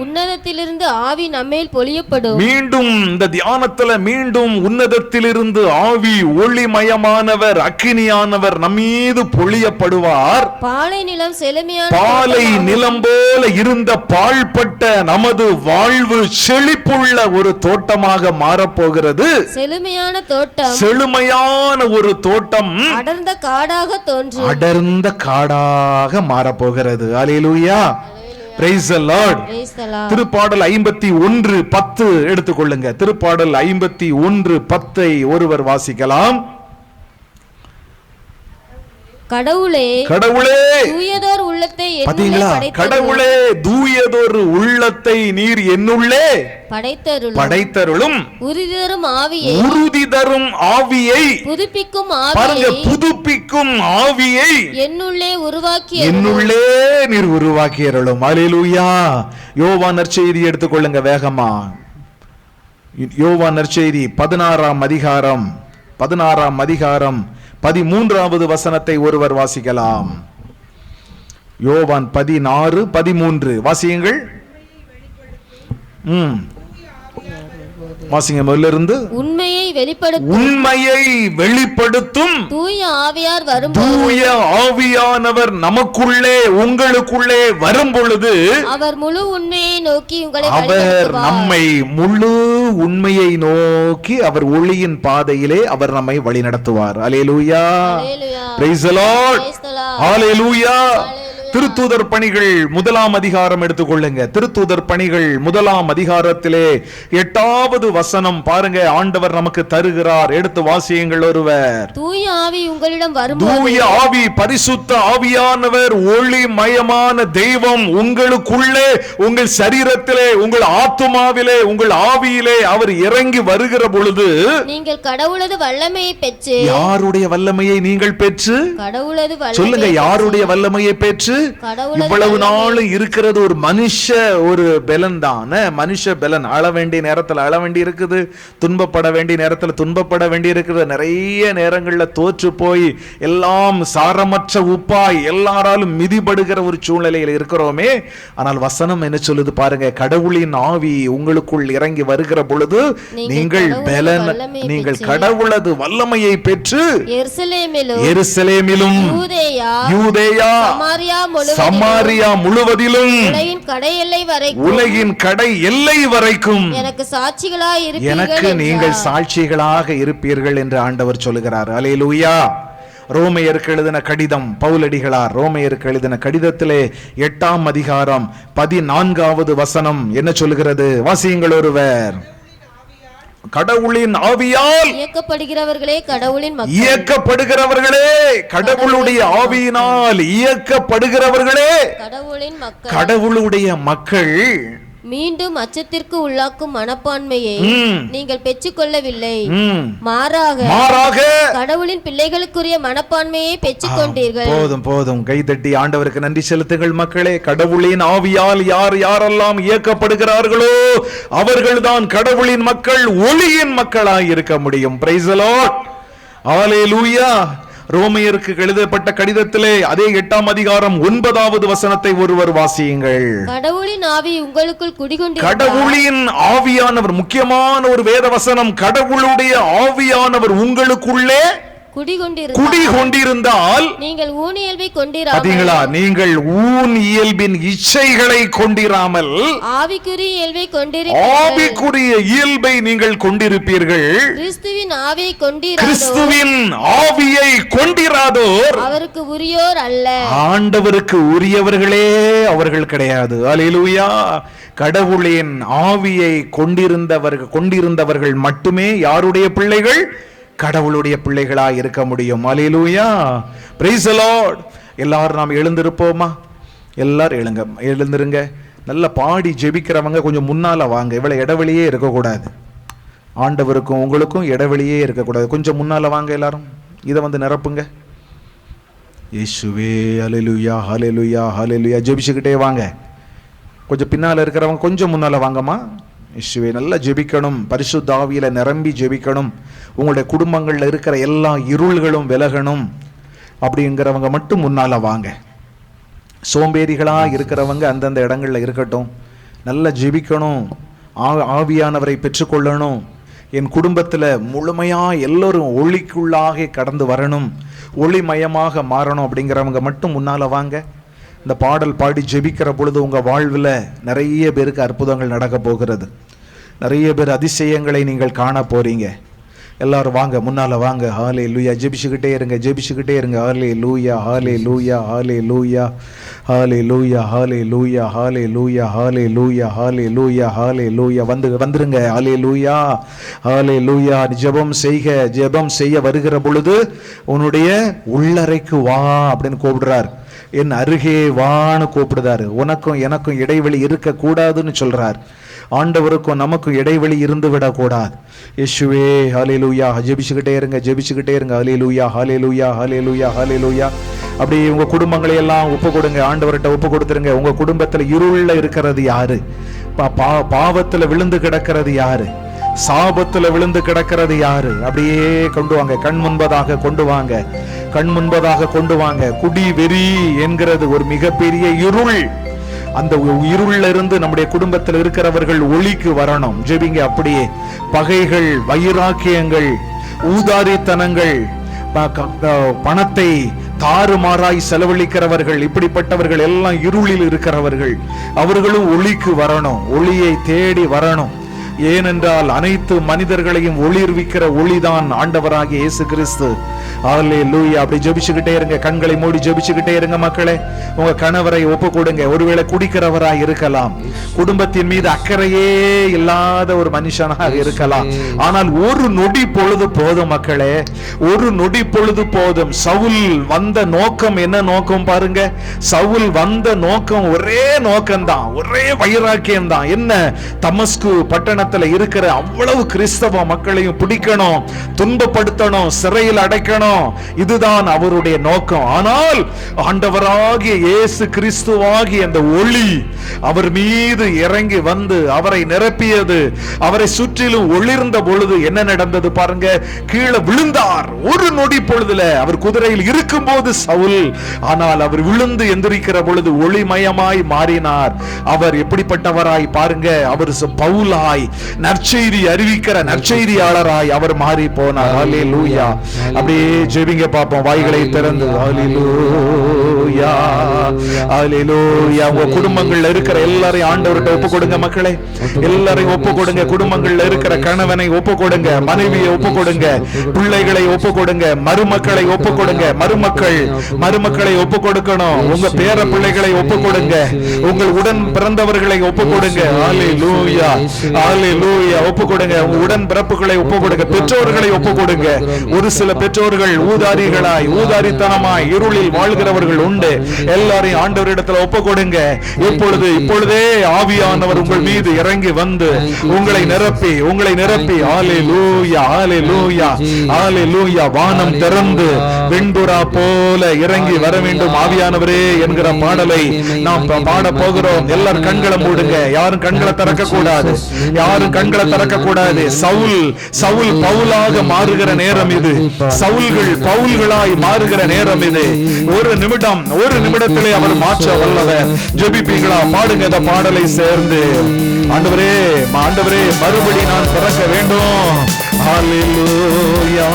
C: உன்னதத்திலிருந்து ஆவி நம்மேல் பொழியப்படும்.
A: மீண்டும் இந்த தியானத்துல மீண்டும் உன்னதத்திலிருந்து ஆவி ஒளிமயமானவர் அக்கினியானவர் நம்மீது பொழியப்படுவார்.
C: பாலை நிலம் செழுமையான
A: பாலை நிலம் போல இருந்த பாழ்பட்ட நமது வாழ்வு செழிப்புள்ள ஒரு தோட்டமாக மாறப்போகிறது.
C: செழுமையான தோட்டம்,
A: செழுமையான ஒரு தோட்டம்
C: அடர்ந்த காடாக தோன்றும்.
A: அடர்ந்த காடாக மாறப்போகிறது. அல்லேலூயா, praise the Lord. திருப்பாடல் 51:10 எடுத்துக்கொள்ளுங்க. திருப்பாடல் 51:10 ஒருவர் வாசிக்கலாம்.
C: கடவுளே, தூயதோர் உள்ளத்தை
A: பாத்தீங்களா? கடவுளே, தூயதோர் உள்ளத்தை நீர் என்னுள்ளே படைத்தருளும். உறுதி தரும் ஆவியை புதுப்பிக்கும் ஆவியை என்னுள்ளே நீர் உருவாக்கியருளும். அல்லேலூயா. யோவான் நற்செய்தி எடுத்துக்கொள்ளுங்க வேகமா. யோவான் நற்செய்தி 16ஆம் அதிகாரம் 13வது வசனத்தை ஒருவர் வாசிக்கலாம். யோவான் 16:13 வாசியுங்கள். வாசிங்க முதல்ல இருந்து. உண்மையை வெளிப்படுத்தும் தூய ஆவியானவர் நமக்குள்ளே உங்களுக்குள்ளே வரும் பொழுது
C: அவர் முழு உண்மையை நோக்கி
A: நம்மை முழு உண்மையை நோக்கி அவர் ஒளியின் பாதையிலே அவர் நம்மை வழி நடத்துவார். அல்லேலூயா, பிரைஸ் தி லார்ட், ஹalleluya. திருத்தூதர் பணிகள் 1ஆம் அதிகாரம் எடுத்துக்கொள்ளுங்க. திருத்தூதர் பணிகள் 1ஆம் அதிகாரத்திலே 8வது வசனம் பாருங்க. ஆண்டவர் நமக்கு தருகிறார். எடுத்து வாசியுங்கள் ஒருவர்.
C: தூய ஆவி உங்களிடம் வரும்போது,
A: தூய ஆவி பரிசுத்த ஆவியானவர் ஒளிமயமான தெய்வம் உங்களுக்குள்ளே, உங்கள் சரீரத்திலே, உங்கள் ஆத்துமாவிலே, உங்கள் ஆவியிலே அவர் இறங்கி வருகிற பொழுது
C: நீங்கள் கடவுளது வல்லமையை பெற்று.
A: யாருடைய வல்லமையை நீங்கள் பெற்று?
C: கடவுளது வல்லமையை.
A: சொல்லுங்க, யாருடைய வல்லமையை பெற்று? இவ்வளவு நாள் இருக்கிறது ஒரு ஒரு பலன் தான். மனுஷ பலன். அழ வேண்டிய நேரத்தில் அழ வேண்டி இருக்குது, துன்பப்பட வேண்டிய நேரத்தில் துன்பப்பட வேண்டி இருக்குது. நிறைய நேரங்கள்ல தோற்று போய் எல்லாம் சாரமற்ற உப்பாய் எல்லாராலும் மிதிபடுகிற ஒரு சூழ்நிலையில் இருக்கிறோமே. ஆனால் வசனம் என்ன சொல்லுது பாருங்க. கடவுளின் ஆவி உங்களுக்குள் இறங்கி வருகிற பொழுது நீங்கள் பலன், நீங்கள் கடவுளது வல்லமையை பெற்று எருசலேமிலும் யூதேயா சமாரியா முழுவதிலும் உலகின் கடை எல்லை வரைக்கும் எனக்கு நீங்கள் சாட்சிகளாக இருப்பீர்கள் என்று ஆண்டவர் சொல்லுகிறார். அல்லேலூயா. ரோமையருக்கு எழுதின கடிதம், பவுலடிகளார் ரோமையருக்கு எழுதின கடிதத்திலே 8ஆம் அதிகாரம் 14வது வசனம் என்ன சொல்லுகிறது? வாசியுங்கள் ஒருவர். கடவுளின் ஆவியால்
C: இயக்கப்படுகிறவர்களே
A: கடவுளுடைய ஆவியினால் இயக்கப்படுகிறவர்களே கடவுளுடைய மக்கள்.
C: மீண்டும் அச்சத்திற்கு உள்ளாக்கும் மனப்பான்மையை நீங்கள் பெற்றுக்கொள்ளவில்லை, மாறாக கடவுளின் பிள்ளைகளுக்குரிய மனப்பான்மையை பெற்றுக்கொண்டீர்கள்.
A: போதும் போதும், கைதட்டி ஆண்டவருக்கு நன்றி செலுத்துங்கள் மக்களே. கடவுளின் ஆவியால் யாரெல்லாம் இயக்கப்படுகிறார்களோ அவர்கள்தான் கடவுளின் மக்கள், ஒளியின் மக்களாய் இருக்க முடியும். பிரைஸ் தி லார்ட், ஹalleluya. ரோமையருக்கு எழுதப்பட்ட கடிதத்திலே அதே 8ஆம் அதிகாரம் 9வது வசனத்தை ஒருவர் வாசியுங்கள்.
C: கடவுளின் ஆவி உங்களுக்குள் குடிகொண்டிருந்தால்,
A: கடவுளின் ஆவியானவர், முக்கியமான ஒரு வேத வசனம், கடவுளுடைய ஆவியானவர் உங்களுக்குள்ளே குடிகொண்டிருந்தால்
C: நீங்கள் ஊன் இயல்பை கொண்டிராமல்,
A: பாத்தீங்களா, நீங்கள் ஊன் இயல்பின் இச்சைகளை கொண்டிராமல்
C: ஆவிக்குரிய இயல்பை
A: ஆவிக்குரிய இயல்பை நீங்கள் கொண்டிருப்பீர்கள். கிறிஸ்துவின் ஆவியை கொண்டிராதோர்
C: அவருக்கு உரியோர் அல்ல.
A: ஆண்டவருக்கு உரியவர்களே அவர்கள் கிடையாது. அல்லேலூயா. கடவுளின் ஆவியை கொண்டிருந்தவர்கள் மட்டுமே யாருடைய பிள்ளைகள்? கடவுளுடைய பிள்ளைகளாய் இருக்க முடியும். அல்லேலூயா, பிரைஸ் தி லார்ட். எல்லாரும் நாம் எழுந்திருப்போமா? எல்லாரும் எழுந்திருங்க. நல்ல பாடி ஜெபிக்கிறவங்க கொஞ்சம் முன்னால வாங்க. இவ்வளவு இடைவெளியே இருக்கக்கூடாது. ஆண்டவருக்கும் உங்களுக்கும் இடைவெளியே இருக்கக்கூடாது. கொஞ்சம் முன்னால வாங்க எல்லாரும். இதை நிரப்புங்க. இயேசுவே, அல்லேலூயா, ஹல்லேலூயா, ஹல்லேலூயா. ஜெபிச்சுக்கிட்டே வாங்க. கொஞ்சம் பின்னால இருக்கிறவங்க கொஞ்சம் முன்னால வாங்கம்மா. இயேசுவே, நல்லா ஜெபிக்கணும். பரிசுத்த ஆவியில நிரம்பி ஜெபிக்கணும். உங்களுடைய குடும்பங்கள்ல இருக்கிற எல்லா இருள்களும் விலகணும் அப்படிங்கிறவங்க மட்டும் முன்னால வாங்க. சோம்பேறிகளா இருக்கிறவங்க அந்தந்த இடங்கள்ல இருக்கட்டும். நல்லா ஜெபிக்கணும், ஆவியானவரை பெற்றுக்கொள்ளணும். என் குடும்பத்தில் முழுமையா எல்லோரும் ஒளிக்குள்ளாக கடந்து வரணும், ஒளிமயமாக மாறணும் அப்படிங்கிறவங்க மட்டும் முன்னால வாங்க. இந்த பாடல் பாடி ஜெபிக்கிற பொழுது உங்க வாழ்வில் நிறைய பேருக்கு அற்புதங்கள் நடக்க போகிறது. நிறைய பேர் அதிசயங்களை நீங்கள் காண போறீங்க. எல்லாரும் வாங்க, முன்னால வாங்க. ஹாலே லூயா. ஜெபிச்சுக்கிட்டே இருங்க, ஜெபிச்சுக்கிட்டே இருங்க. ஹாலே லூயா, ஹாலே லூயா, ஹாலே லூயா, ஹாலே லூயா, ஹாலே லூயா, ஹாலே லூயா, ஹாலே லூயா, ஹாலே லூயா, ஹாலே லூயா. வந்துருங்க. ஹாலே லூயா, ஹாலே லூயா. ஜெபம் செய்க. ஜெபம் செய்ய வருகிற பொழுது உன்னுடைய உள்ளறைக்கு வா அப்படின்னு கூப்பிடுறார். என் அருகே வான்னு கூப்பிடுறாரு. உனக்கும் எனக்கும் இடைவெளி இருக்க கூடாதுன்னு சொல்றார். ஆண்டவருக்கும் நமக்கும் இடைவெளி இருந்து விடக்கூடாது. இயேசுவே ஹல்லேலூயா. ஜெபிச்சுக்கிட்டே இருங்க, ஜெபிச்சுக்கிட்டே இருங்க. ஹல்லேலூயா, ஹல்லேலூயா, ஹல்லேலூயா, ஹல்லேலூயா. அப்படி உங்க குடும்பங்களை எல்லாம் ஒப்பு கொடுங்க, ஆண்டவர்கிட்ட ஒப்பு கொடுத்துருங்க. உங்க குடும்பத்துல இருள்ல இருக்கிறது யாரு? பாவத்துல விழுந்து கிடக்கிறது யாரு? சாபத்துல விழுந்து கிடக்கிறது யாரு? அப்படியே கொண்டு வாங்க, கண் முன்பதாக கொண்டு வாங்க, கண் முன்பதாக கொண்டு வாங்க. குடி வெறி என்கிறது ஒரு மிகப்பெரிய இருள். அந்த இருள்ல இருந்து நம்முடைய குடும்பத்தில் இருக்கிறவர்கள் ஒளிக்கு வரணும். ஜெபிங்க. அப்படியே பகைகள், வைராக்கியங்கள், ஊதாரித்தனங்கள், பணத்தை தாறுமாறாய் செலவழிக்கிறவர்கள், இப்படிப்பட்டவர்கள் எல்லாம் இருளில் இருக்கிறவர்கள். அவர்களும் ஒளிக்கு வரணும், ஒளியை தேடி வரணும். ஏனென்றால் அனைத்து மனிதர்களையும் ஒளிர்விக்கிற ஒளிதான் ஆண்டவராகிய இயேசு கிறிஸ்து. ஹல்லேலூயா. அப்படி ஜெபிச்சுக்கிட்டே இருங்க, கண்களை மூடி ஜெபிச்சுக்கிட்டே இருங்க மக்களே. உங்க கணவரை ஒப்பு கொடுங்க. ஒருவேளை குடிக்கிறவராய் இருக்கலாம், குடும்பத்தின் மீது அக்கறையே இல்லாத ஒரு மனுஷனாக இருக்கலாம். ஆனால் ஒரு நொடி பொழுது போதும் மக்களே, ஒரு நொடி பொழுது போதும். சவுல் வந்த நோக்கம் என்ன நோக்கம் பாருங்க. சவுல் வந்த நோக்கம் ஒரே நோக்கம்தான், ஒரே வைராக்கியம் தான். என்ன? தமஸ்கு பட்டணத்தில் இருக்கிற அவ்வளவு கிறிஸ்தவ மக்களையும் பிடிக்கணும், துன்பப்படுத்தணும், சிறையில் அடைக்கணும். இதுதான் அவருடைய நோக்கம். ஆனால் ஆண்டவராகிய இயேசு கிறிஸ்துவாகிய அந்த ஒளி அவர் மீது இறங்கி வந்து அவரை நிரப்பியது. அவரை சுற்றிலும் ஒளிர்ந்த பொழுது என்ன நடந்தது பாருங்க. கீழே விழுந்தார். ஒரு நொடி பொழுதுல அவர் குதிரையில் இருக்கும் போது சவுல், ஆனால் அவர் விழுந்து எந்திரிக்கிற பொழுது ஒளிமயமாய் மாறினார். அவர் எப்படிப்பட்டவராய் பாருங்க. அவர் பவுலாய் நற்செய்தி அறிவிக்கிற நற்செய்தியாளராய் அவர் மாறி போனார். ஹல்லேலூயா. அப்படியே ஜெபிங்க பாப்போம், வாய்களை திறந்து. ஹல்லேலூயா, ஹல்லேலூயா. உங்க குடும்பங்கள்ல இருக்கிற எல்லாரையும் ஆண்டவர்கிட்ட ஒப்பு கொடுங்க மக்களே. எல்லாரையும் ஒப்பு கொடுங்க. குடும்பங்கள்ல இருக்கிற கணவனை ஒப்பு கொடுங்க, மனைவியை ஒப்பு கொடுங்க, பிள்ளைகளை ஒப்பு கொடுங்க, மருமக்களை ஒப்பு கொடுங்க. மருமக்களை ஒப்பு கொடுக்கணும். உங்க பேர பிள்ளைகளை ஒப்பு கொடுங்க, உங்கள் உடன் பிறந்தவர்களை ஒப்பு கொடுங்க. ஹல்லேலூயா, ஹல்லேலூயா. ஒப்பு கொடுங்க. உங்க உடன் பிறப்புகளை ஒப்பு கொடுங்க, பெற்றோர்களை ஒப்பு கொடுங்க. ஒரு சில பெற்றோர்கள் ஊதாரிகளாய், ஊதாரித்தனமாய் இருளில் வாழ்கிறவர்கள் உண்டு. எல்லாரையும் ஆண்டவரிடத்துல ஒப்பு கொடுங்க. இப்பொழுதே ஆவியானவர் உங்கள் மீது இறங்கி வந்து உங்களை நிரப்பி ஹல்லேலூயா, ஹல்லேலூயா, ஹல்லேலூயா. வானம் திறந்து வெண்புறா போல இறங்கி வர வேண்டும் ஆவியானவரே என்கிற பாடலை நாம் பாட போகிறோம். எல்லாரும் கண்களை மூடுங்க. யாரும் கண்களை திறக்க கூடாது, யாரும் கண்களை திறக்க கூடாது. சவுல் பவுலாக மாறுகிற நேரம் இது. சவுல்கள் பவுல்களாய் மாறுகிற நேரம் இது. ஒரு நிமிடத்திலே அவர் மாற்ற வல்லவர். ஜெபிப்பீங்களா? பாடுங்க இந்த பாடலை சேர்ந்து. ஆண்டவரே, மறுபடி நான் பிறக்க வேண்டும். ஹல்லேலூயா.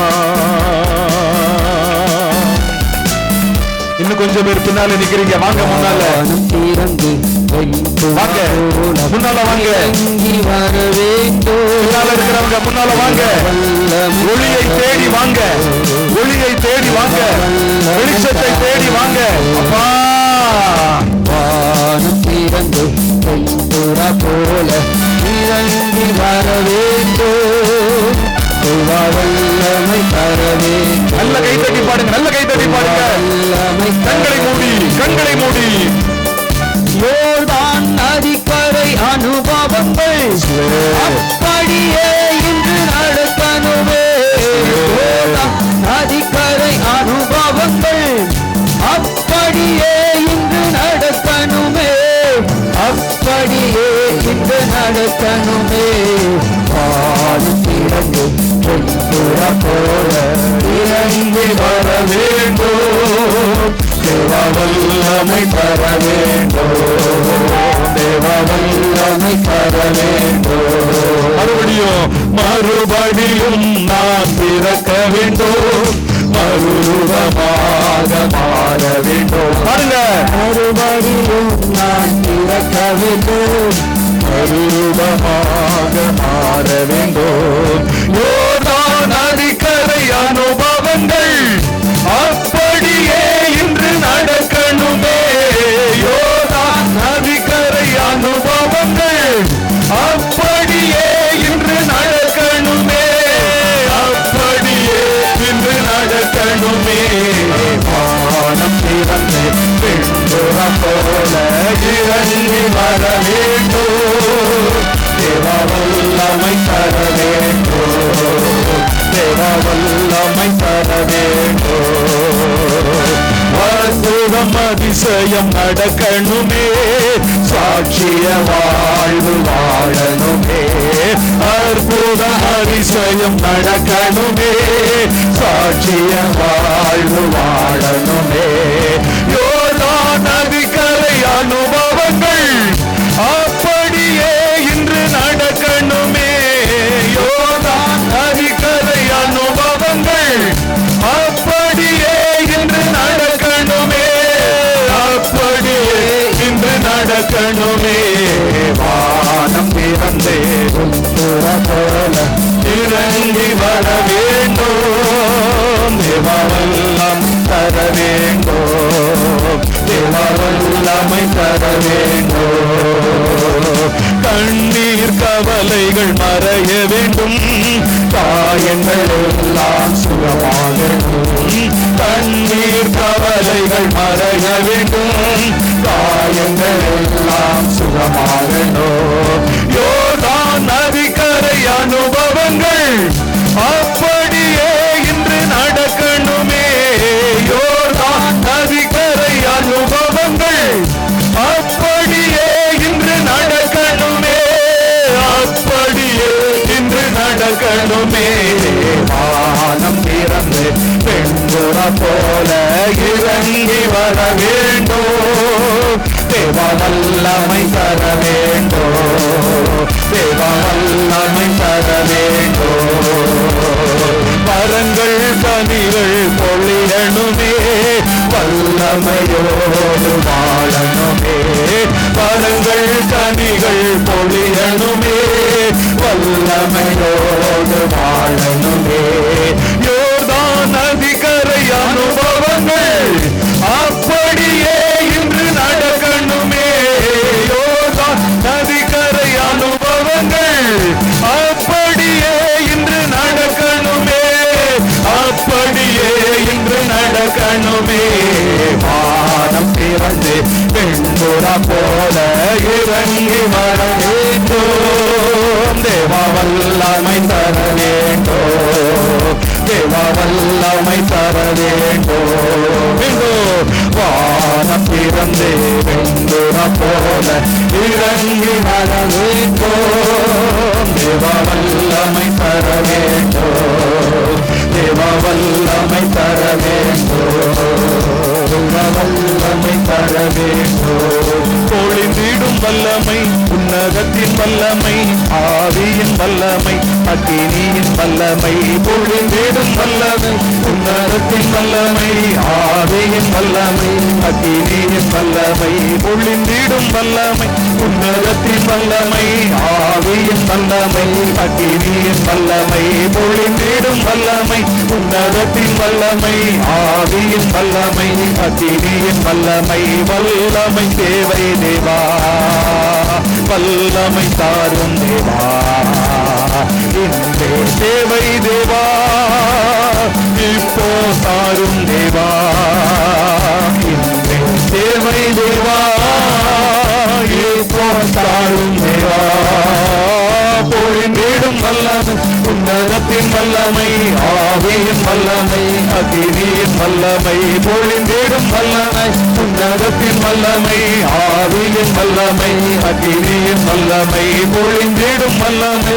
A: இன்னும் கொஞ்சம் பேர் பின்னால நிக்கிறீங்க. வாங்க, முன்னால வாங்க, முன்னால வாங்க. பின்னால இருக்கிறவங்க முன்னால வாங்க. ஒளியை தேடி வாங்க, ஒளியை தேடி வாங்க, வெளிச்சத்தை தேடி வாங்க. அப்பா போல இறங்கி வர வேண்டும். நல்ல கைத்தட்டி பாடுங்க, நல்ல கைத்தட்டி பாடுங்க. கண்களை மூடி
B: யோர்தான் நதிக்கரை அனுபவங்கள் அப்படியே இன்று நடக்கணுமே. யோர்தான் நதிக்கரை அனுபவங்கள் அப்படியே இன்று நடக்கணுமே, அப்படியே இன்று நடக்கணுமே.
D: இறங்கும் புறா போல இறங்கி வர வேண்டும். தேவா வல்லமை தர வேண்டும். தேவா வல்லமை தர வேண்டும். மறுபடியும் நான் பிறக்க வேண்டும். மறுரூபமாக மாற வேண்டும். பாருங்க, மறுபடியும் நான் பிறக்க வேண்டும். மறுரூபமாக மாற வேண்டும். யோர்தான் நதிக்கரை அனுபவங்கள் அப்படியே இன்று நடக்கணுமே. யோர்தான் நதிக்கரை அனுபவங்கள் அப்படியே இன்று நடக்கணுமே. அப்படியே இன்று நடக்கணுமே. வானம் திறந்து பெண்புறா போல இறங்கி வர வேண்டும். தேவா வல்லமை தர வேண்டும். தேவா வல்லமை தர வேண்டும். அற்புதம் அதிசயம் நடக்கணுமே. சாட்சிய வாழ்வு வாழணுமே. அற்புத அதிசயம் நடக்கணுமே. சாட்சிய வாழ்வு வாழணுமே. யோர்தான் நதிக்கரை அனுபவங்கள் அப்படியே இன்று நடக்கணுமே. யோர்தான் நதிக்கரை அனுபவங்கள் அப்படியே இன்று நடக்கணுமே. அப்படியே இன்று நடக்கணுமே. வானம் திறந்தே புறா போல இறங்கி வர வேண்டும். தேவா வல்லம் தர வேண்டும். தேவா வல்லமை தர வேண்டும். கண்ணீர் கவலைகள் மறைய வேண்டும். காயங்கள் எல்லாம் சுகமாகணும். கண்ணீர் கவலைகள் மறைய வேண்டும். காயங்கள் எல்லாம் சுகமாகணும். யோர்தான் நதிக்கரை அனுபவங்கள் அப்படியே இன்று நடக்கணுமே. யோர்தான் நதிக்கரை அனுபவங்கள் அப்படியே இன்று நடக்கணுமே. அப்படியே இன்று நடக்கணுமே. வானம் திறந்து பெண்புறா போல இறங்கி வர வேண்டும். தேவா வல்லமை தர வேண்டும். தேவா வல்லமை தர வேண்டும். வரங்கள் கனிகள் பொழியணுமே. வல்லமையோடு வாழணுமே. வரங்கள் கனிகள் பொழியணுமே. வல்லமையோடு வாழணுமே. யோர்தான் நதிக்கரை அனுபவங்கள் அப்படியே இன்று நடக்கணுமே. யோர்தான் நதிக்கரை அனுபவங்கள் அப்படியே இன்று நடக்கணுமே. அப்படியே இன்று நடக்கணுமே. வானம் திறந்து பெண்புறா போல இறங்கி வர வேண்டும். தேவா வல்லமை தர வேண்டும். தேவா வல்லமை தர வேண்டும். வானம் திறந்து பெண்புறா போல இறங்கி வர வேண்டும். தேவா வல்லமை தர வேண்டும். தேவா வல்லமை தர வேண்டும். தேவா வல்லமை தர வேண்டும். பொழிந்திடும் வல்லமை, உன்னதத்தின் வல்லமை, ஆவியின் வல்லமை, அக்கினியின் வல்லமை. பொழிந்திடும் வல்லமை, உன்னதத்தின் வல்லமை, ஆவியின் வல்லமை, அக்கினியின் வல்லமை. பொழிந்திடும் வல்லமை, உன்னதத்தின் வல்லமை, ஆவியின் வல்லமை, அக்கினியின் வல்லமை. பொழிந்திடும் வல்லமை, உன்னதத்தின் வல்லமை, ஆவியின் வல்லமை, அக்கினியின் வல்லமை. வல்லமை தேவை தேவா, வல்லமை தாரும் தேவா. இன்றே தேவை தேவா, இப்போ தாரும் தேவா. இன்றே தேவை தேவா, இப்போ தாரும் தேவா. பொழிந்திடும் வல்லமை, உன்னதத்தின் வல்லமை, ஆவியின் வல்லமை, அக்கினியின் வல்லமை. பொழிந்திடும் வல்லமை, உன்னதத்தின் வல்லமை, ஆவியின் வல்லமை, அக்கினியின் வல்லமை. பொழிந்திடும் வல்லமை,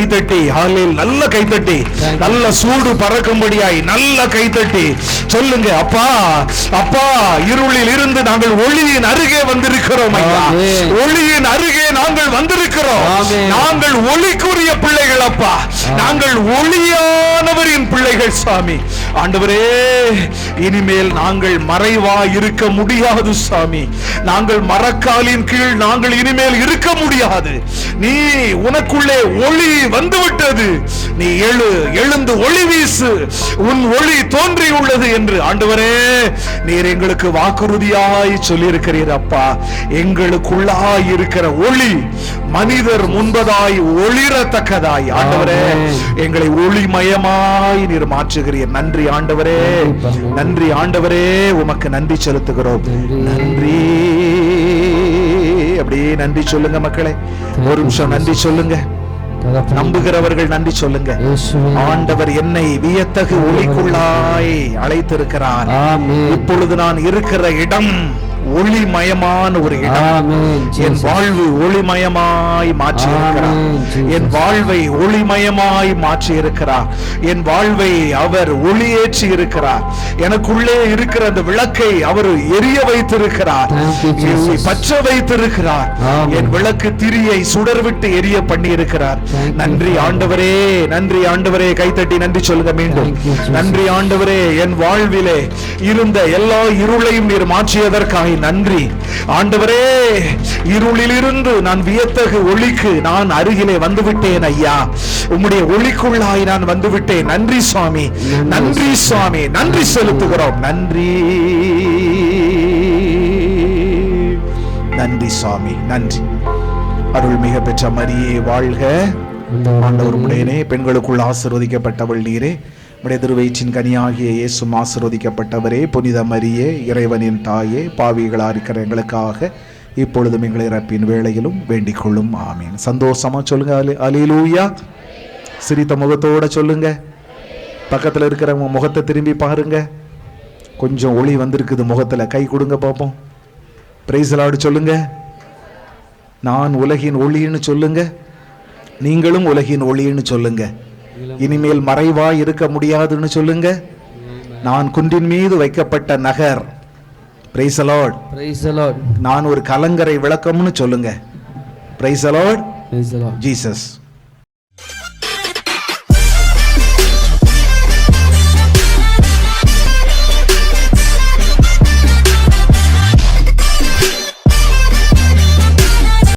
A: கைத்தட்டி ஹalleluya, நல்ல கைத்தட்டி, நல்ல சூடு பறக்கும்படியாய் நல்ல கைத்தட்டி சொல்லுங்க, அப்பா அப்பா, இருளில் இருந்து நாங்கள் ஒளியின் அருகே வந்திருக்கிறோம் ஐயா. ஒளியின் அருகே நாங்கள் வந்திருக்கிறோம். நாங்கள் ஒளிக்குரிய பிள்ளைகள் அப்பா. நாங்கள் ஒளியானவரின் பிள்ளைகள் சாமி. ஆண்டவரே, இனிமேல் நாங்கள் மறைவா இருக்க முடியாது சாமி. நாங்கள் மரக்காலின் கீழ் நாங்கள் இனிமேல் இருக்க முடியாது. நீ உனக்குள்ளே ஒளி வந்துவிட்டது. நீ எழுந்து ஒளி வீசு, உன் ஒளி தோன்றியுள்ளது என்று ஆண்டவரே நீர் எங்களுக்கு வாக்குறுதியாய் சொல்லியிருக்கிறீர் அப்பா. எங்களுக்குள்ளாய் இருக்கிற ஒளி மனிதர் முன்பதாய் ஒளிரத்தக்கதாய் ஆண்டவரே எங்களை ஒளிமயமாய் நீர் மாற்றுகிறீர். நன்றி ஆண்டவரே, நன்றி ஆண்டவரே, உமக்கு நன்றி செலுத்துகிறோம். நன்றி. அப்படியே நன்றி சொல்லுங்க மக்களே, ஒரு நிமிஷம் நன்றி சொல்லுங்க. நம்புகிறவர்கள் நன்றி சொல்லுங்க. ஆண்டவர் என்னை வியத்தகு ஒளிக்குள்ளாய் அழைத்திருக்கிறார். இப்பொழுது நான் இருக்கிற இடம் ஒளிமயமான ஒரு இடம். என் வாழ்வு ஒளிமயமாய் மாற்றி இருக்கிறார். என் வாழ்வை ஒளிமயமாய் மாற்றி இருக்கிறார். என் வாழ்வை அவர் ஒளியேற்றி இருக்கிறார். எனக்குள்ளே இருக்கிற அந்த விளக்கை அவர் எரிய வைத்திருக்கிறார், பற்ற வைத்திருக்கிறார். என் விளக்கு திரியை சுடர்விட்டு எரிய பண்ணி இருக்கிறார். நன்றி ஆண்டவரே, நன்றி ஆண்டவரே. கைத்தட்டி நன்றி சொல்லுங்க மீண்டும். நன்றி ஆண்டவரே, என் வாழ்விலே இருந்த எல்லா இருளையும் நீர் மாற்றியதற்காக நன்றி ஆண்டவரே. இருளிலிருந்து நான் வியத்தகு ஒளிக்கு நான் அருகிலே வந்துவிட்டேன் ஐயா. உம்முடைய ஒளிக்குள்ளாய் நான் வந்துவிட்டேன். நன்றி சுவாமி, நன்றி சுவாமி, நன்றி செலுத்துகிறோம். நன்றி, நன்றி சுவாமி, நன்றி. அருள்மிக பெற்ற மரியே வாழ்க. ஆண்டவர் உம்முடையனே, பெண்களுக்குள் ஆசீர்வதிக்கப்பட்டவள் நீரே. உடைய திருவயிற்றின் கனியாகிய இயேசுவும் ஆசீர்வதிக்கப்பட்டவரே. புனித மரியே, இறைவனின் தாயே, பாவிகளா இருக்கிற எங்களுக்காக இப்பொழுதும் எங்களை இறப்பின் வேளையிலும் வேண்டிக் கொள்ளும். ஆமீன். சந்தோஷமா சொல்லுங்க அல்லேலூயா. சிரித்த முகத்தோட சொல்லுங்க. பக்கத்துல இருக்கிறவங்க முகத்தை திரும்பி பாருங்க. கொஞ்சம் ஒளி வந்திருக்குது முகத்துல. கை கொடுங்க பார்ப்போம். பிரைஸ் தி லார்ட் சொல்லுங்க. நான் உலகின் ஒளின்னு சொல்லுங்க. நீங்களும் உலகின் ஒளின்னு சொல்லுங்க. இனிமேல் மறைவா இருக்க முடியாதுன்னு சொல்லுங்க. நான் குன்றின் மீது வைக்கப்பட்ட நகர். Praise the lord.
B: Praise the lord.
A: நான் ஒரு கலங்கரை விளக்கம்னு சொல்லுங்க. Praise the lord.
B: Praise the lord.
A: Jesus.